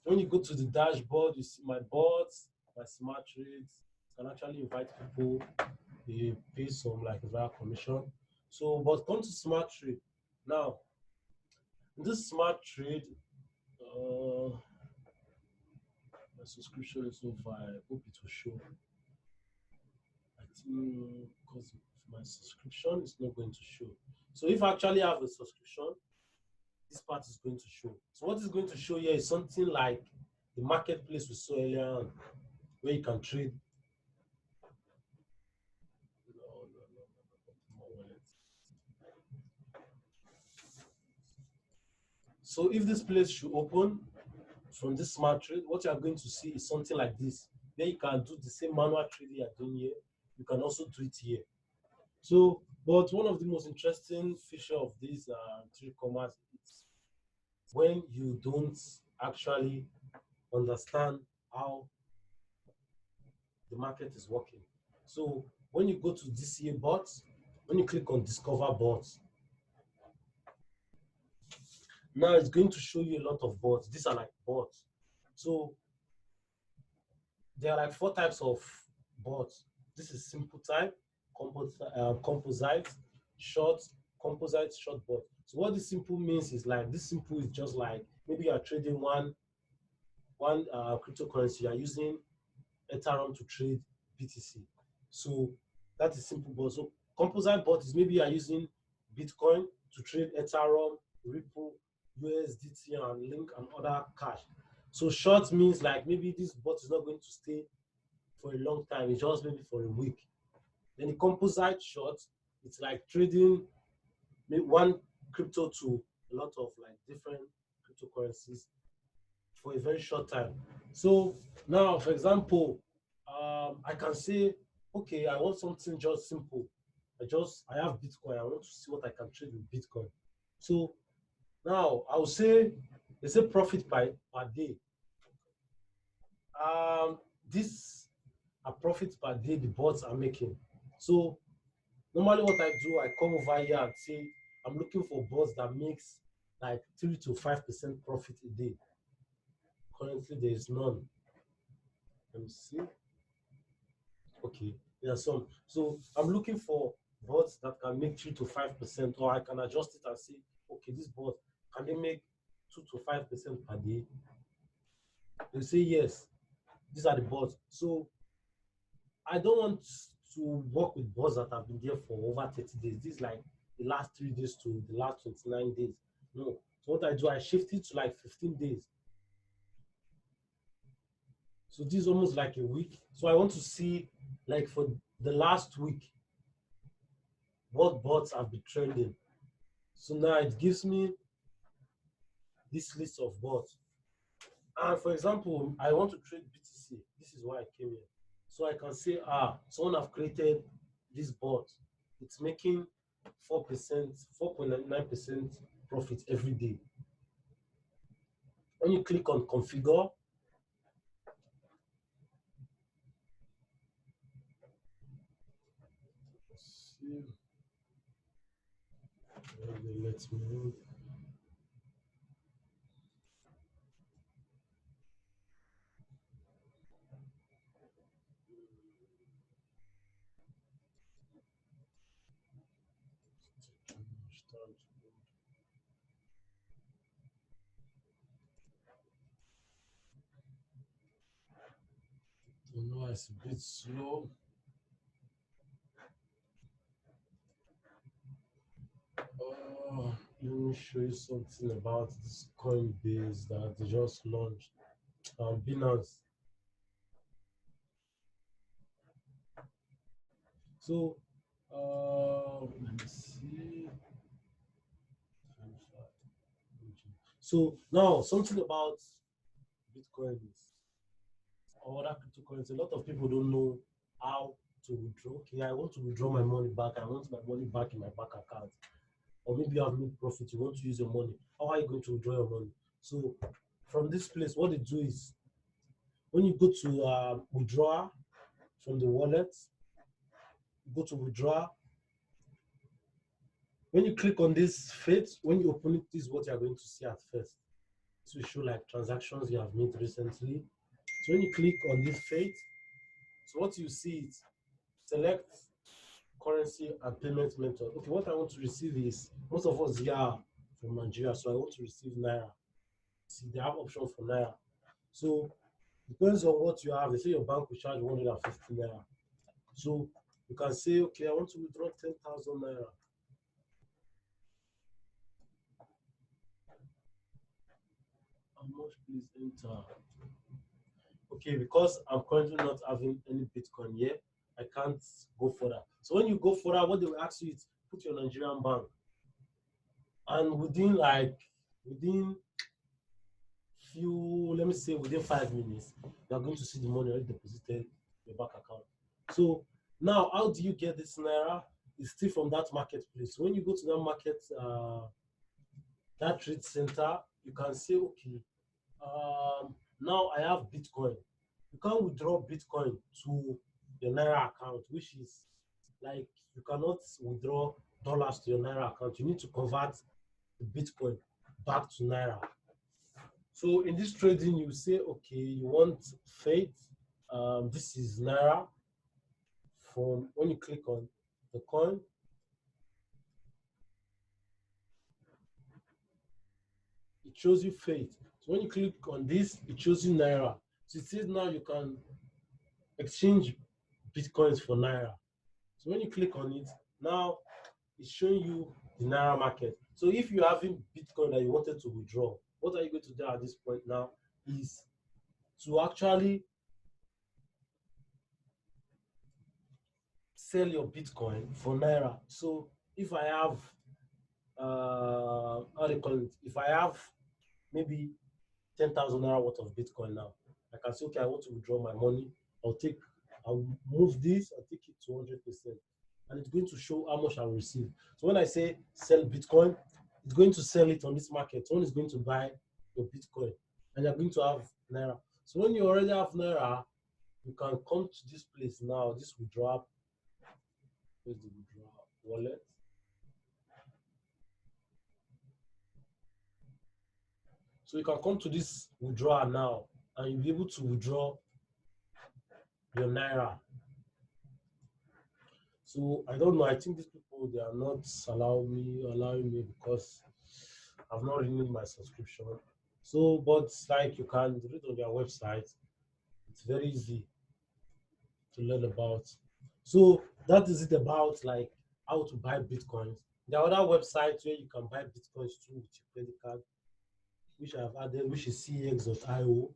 When you go to the dashboard, you see my bots, my smart trades. You can actually invite people. They pay some like via commission. So, but come to smart trade. Now, in this smart trade, my subscription is over. I hope it will show. I think because my subscription is not going to show. So if I actually have a subscription, this part is going to show. So what is going to show here is something like the marketplace we saw earlier on, where you can trade. So if this place should open from this smart trade, what you are going to see is something like this. Where you can do the same manual trading you are doing here. You can also do it here. So But one of the most interesting feature of this e-commerce is when you don't actually understand how the market is working. So when you go to DCA bots, when you click on discover bots, now it's going to show you a lot of bots. These are like bots. So there are like 4 types of bots. This is simple type, composite, short, composite, short bot. So what this simple means is like, this simple is just like, maybe you are trading one cryptocurrency, you are using Ethereum to trade BTC. So that is simple bot. So composite bot is maybe you are using Bitcoin to trade Ethereum, Ripple, USDT, and Link, and other cash. So short means like maybe this bot is not going to stay for a long time, it's just maybe for a week. Then the composite short, it's like trading one crypto to a lot of like different cryptocurrencies for a very short time. So now, for example, I can say, okay, I want something just simple. I have Bitcoin. I want to see what I can trade with Bitcoin. So now I will say, they say profit per day. This are profit per day the bots are making. So normally what I do, I come over here and say, I'm looking for bots that makes like 3 to 5% profit a day. Currently, there is none. Let me see. Okay, there are some. So I'm looking for bots that can make 3 to 5%, or I can adjust it and say, okay, this bot, can they make 2 to 5% per day? They say yes. These are the bots. So I don't want to work with bots that have been there for over 30 days. This is like the last 3 days to the last 29 days. No. So what I do, I shift it to like 15 days. So this is almost like a week. So I want to see, like, for the last week, what bots have been trending. So now it gives me this list of bots. And for example, I want to trade BTC. This is why I came here. So I can say, someone have created this bot. It's making 4%, 4.99% profit every day. When you click on configure, let me. I know it's a bit slow. Let me show you something about this Coinbase that they just launched. Binance. So, let me see. So now something about Bitcoin or other cryptocurrency. A lot of people don't know how to withdraw. Okay, I want to withdraw my money back. I want my money back in my bank account. Or maybe you have made profit. You want to use your money. How are you going to withdraw your money? So from this place, what they do is, when you go to withdraw from the wallet, you go to withdraw. When you click on this Fate, when you open it, this is what you are going to see at first. This will show like transactions you have made recently. So when you click on this Fate, so what you see is select currency and payment method. Okay, what I want to receive is, most of us here are from Nigeria, so I want to receive Naira. See, they have options for Naira. So depends on what you have. They say your bank will charge 150 Naira. So you can say, okay, I want to withdraw 10,000 Naira. How much, please enter? Okay, because I'm currently not having any Bitcoin yet, I can't go further. So when you go further, what they will ask you is put your Nigerian bank. And within few, let me say within 5 minutes, you are going to see the money already deposited in your bank account. So now, how do you get this Naira? it's still from that marketplace. When you go to that market, that trade center, you can say, okay, now I have Bitcoin. You can't withdraw Bitcoin to your Naira account, which is like you cannot withdraw dollars to your Naira account. You need to convert the Bitcoin back to Naira. So in this trading, you say, okay, you want faith. This is Naira. From when you click on the coin, it shows you faith. So when you click on this, it shows you Naira. So it says now you can exchange Bitcoins for Naira. So when you click on it, now it's showing you the Naira market. So if you're having Bitcoin that you wanted to withdraw, what are you going to do at this point now is to actually sell your Bitcoin for Naira. So if I have, how do you call it? If I have maybe 10,000 Naira worth of Bitcoin now, I can say, okay, I want to withdraw my money. I'll move this, I'll take it to 100%. And it's going to show how much I'll receive. So when I say sell Bitcoin, it's going to sell it on this market. Someone is going to buy your Bitcoin and you're going to have Naira. So when you already have Naira, you can come to this place now, this withdrawal. Where's the withdrawal wallet? So you can come to this withdrawal now and you'll be able to withdraw your Naira. So I don't know, I think these people, they are not allowing me because I've not renewed my subscription. So, but like you can read on their website, it's very easy to learn about. So that is it about like how to buy Bitcoins. There are other websites where you can buy Bitcoins too with your credit card, which I have added, which is cex.io.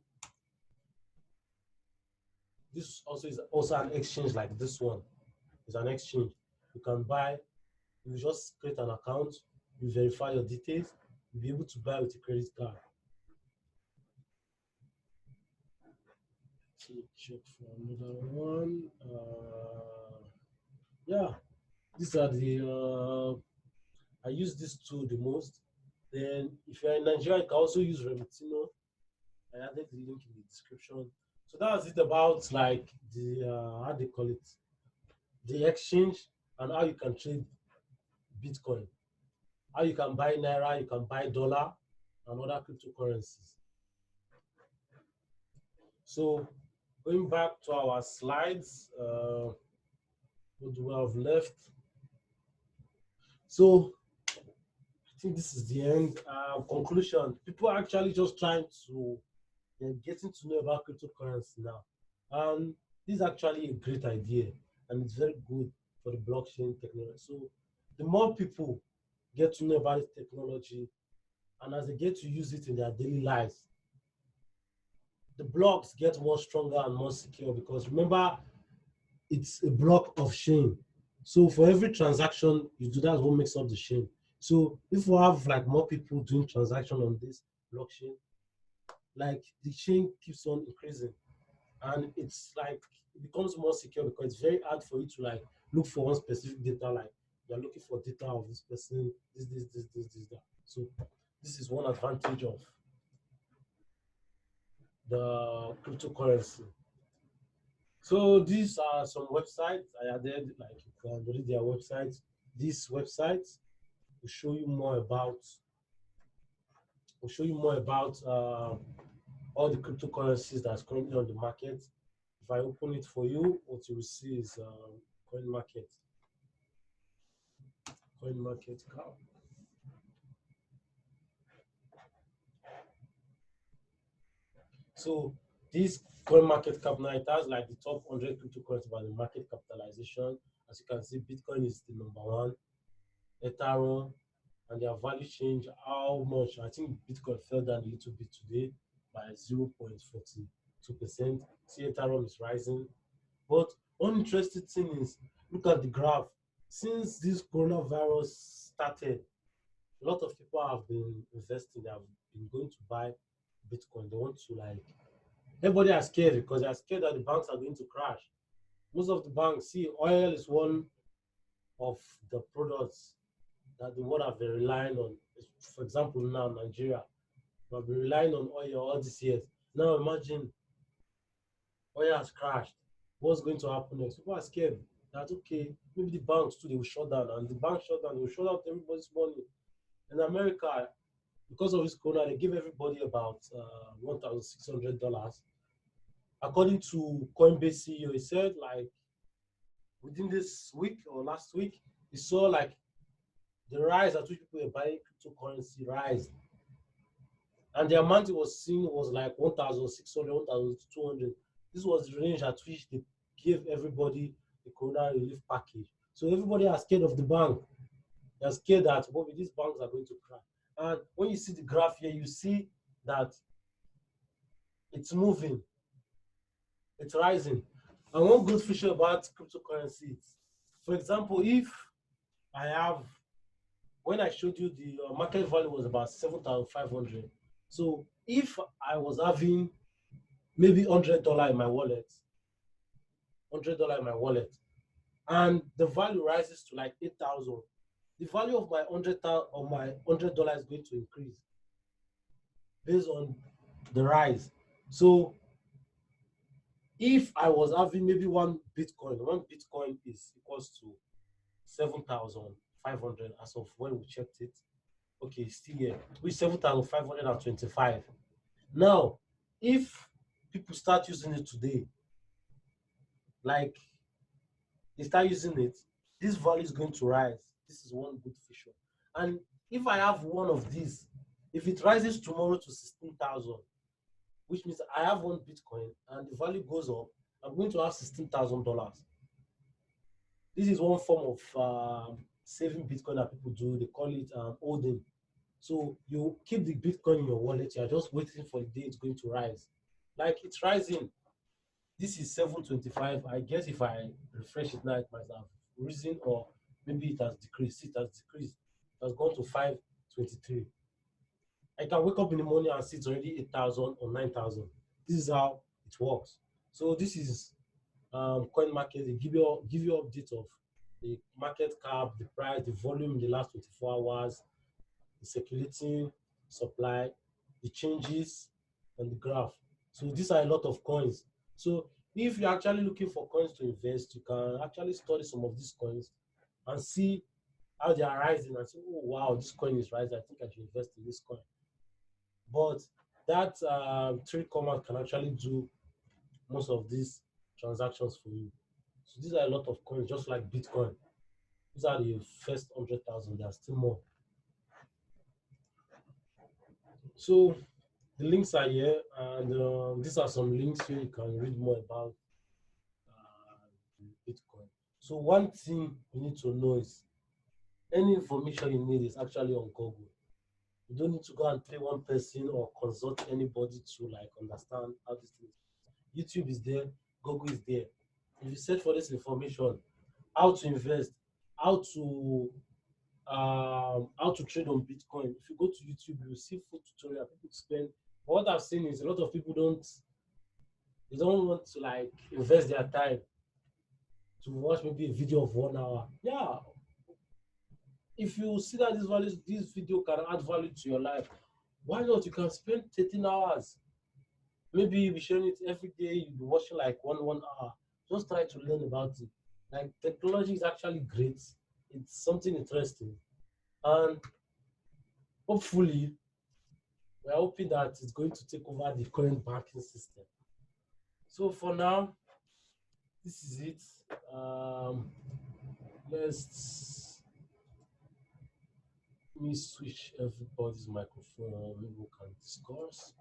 This also is also an exchange like this one. It's an exchange. You can buy, you just create an account, you verify your details, you'll be able to buy with a credit card. Check for another one. Yeah, these are the, I use this tool the most. Then if you're in Nigeria, you can also use Remitino. I added the link in the description. So that's it about like the, how they call it, the exchange and how you can trade Bitcoin. How you can buy Naira, you can buy dollar and other cryptocurrencies. So going back to our slides, what do we have left? So I think this is the end. Conclusion, people are actually just trying to, they're getting to know about cryptocurrency now. And this is actually a great idea and it's very good for the blockchain technology. So the more people get to know about this technology and as they get to use it in their daily lives, the blocks get more stronger and more secure because remember, it's a block of chain. So for every transaction you do, that's what makes up the chain. So if we have like more people doing transaction on this blockchain, like the chain keeps on increasing and it's like it becomes more secure because it's very hard for you to like look for one specific data, like you're looking for data of this person, this, that. So this is one advantage of the cryptocurrency. So these are some websites I added, like you can read their websites. These websites will show you more about all the cryptocurrencies that's currently on the market. If I open it for you, what you will see is CoinMarketCap. So this CoinMarketCap now, it has like the top 100 cryptocurrencies by the market capitalization. As you can see, Bitcoin is the #1, Ethereum, and their value change, how much? I think Bitcoin fell down a little bit today by 0.42%. See, Ethereum is rising. But one interesting thing is, look at the graph. Since this coronavirus started, a lot of people have been investing, they have been going to buy Bitcoin. They want to like, everybody are scared because they are scared that the banks are going to crash. Most of the banks, see, oil is one of the products that the world have been relying on. For example, now Nigeria, we have been relying on oil all these years. Now imagine oil has crashed. What's going to happen next? People are scared that okay, maybe the banks too they will shut down, and the bank shut down, they will shut out everybody's money. In America, because of this corona, they give everybody about $1,600. According to Coinbase CEO, he said like within this week or last week, he saw like the rise at which people were buying cryptocurrency rise. And the amount it was seeing was like 1,600, 1,200. This was the range at which they gave everybody the corona relief package. So everybody are scared of the bank. They're scared that maybe these banks are going to crash. And when you see the graph here, you see that it's moving, it's rising. And one good feature about cryptocurrency, for example, if I have, when I showed you the market value was about 7,500. So if I was having maybe $100 in my wallet, $100 in my wallet, and the value rises to like 8,000, the value of my $100 is going to increase based on the rise. So if I was having maybe one Bitcoin is equals to 7,500 as of when we checked it. Okay, still here, with 7,525. Now, if people start using it today, like they start using it, this value is going to rise. This is one good feature. And if I have one of these, if it rises tomorrow to 16,000, which means I have one Bitcoin and the value goes up, I'm going to have $16,000. This is one form of saving Bitcoin that people do. They call it holding. So you keep the Bitcoin in your wallet. You're just waiting for the day it's going to rise. Like it's rising. This is 725. I guess if I refresh it now, it might have risen, or maybe it has decreased. It has decreased. It has gone to 523. I can wake up in the morning and see it's already 8,000 or 9,000. This is how it works. So this is coin market. They give you update of the market cap, the price, the volume in the last 24 hours, the circulating supply, the changes, and the graph. So these are a lot of coins. So if you're actually looking for coins to invest, you can actually study some of these coins and see how they are rising and say, oh wow, this coin is rising. I think I should invest in this coin. But that trade command can actually do most of these transactions for you. So these are a lot of coins, just like Bitcoin. These are the first 100,000. There are still more. So the links are here, and these are some links here you can read more about Bitcoin. So one thing you need to know is any information you need is actually on Google. You don't need to go and pay one person or consult anybody to like understand how this thing is. YouTube is there, Google is there. If you search for this information, how to invest, how to trade on Bitcoin. If you go to YouTube, you will see full tutorial. People spend. What I've seen is a lot of people don't want to like invest their time to watch maybe a video of 1 hour. Yeah. If you see that this video can add value to your life, why not? You can spend 13 hours. Maybe you'll be sharing it every day, you'll be watching like one hour. Just try to learn about it. Like technology is actually great. It's something interesting. And hopefully, we're hoping that it's going to take over the current banking system. So for now, this is it. Let me switch everybody's microphone. Maybe we can discuss.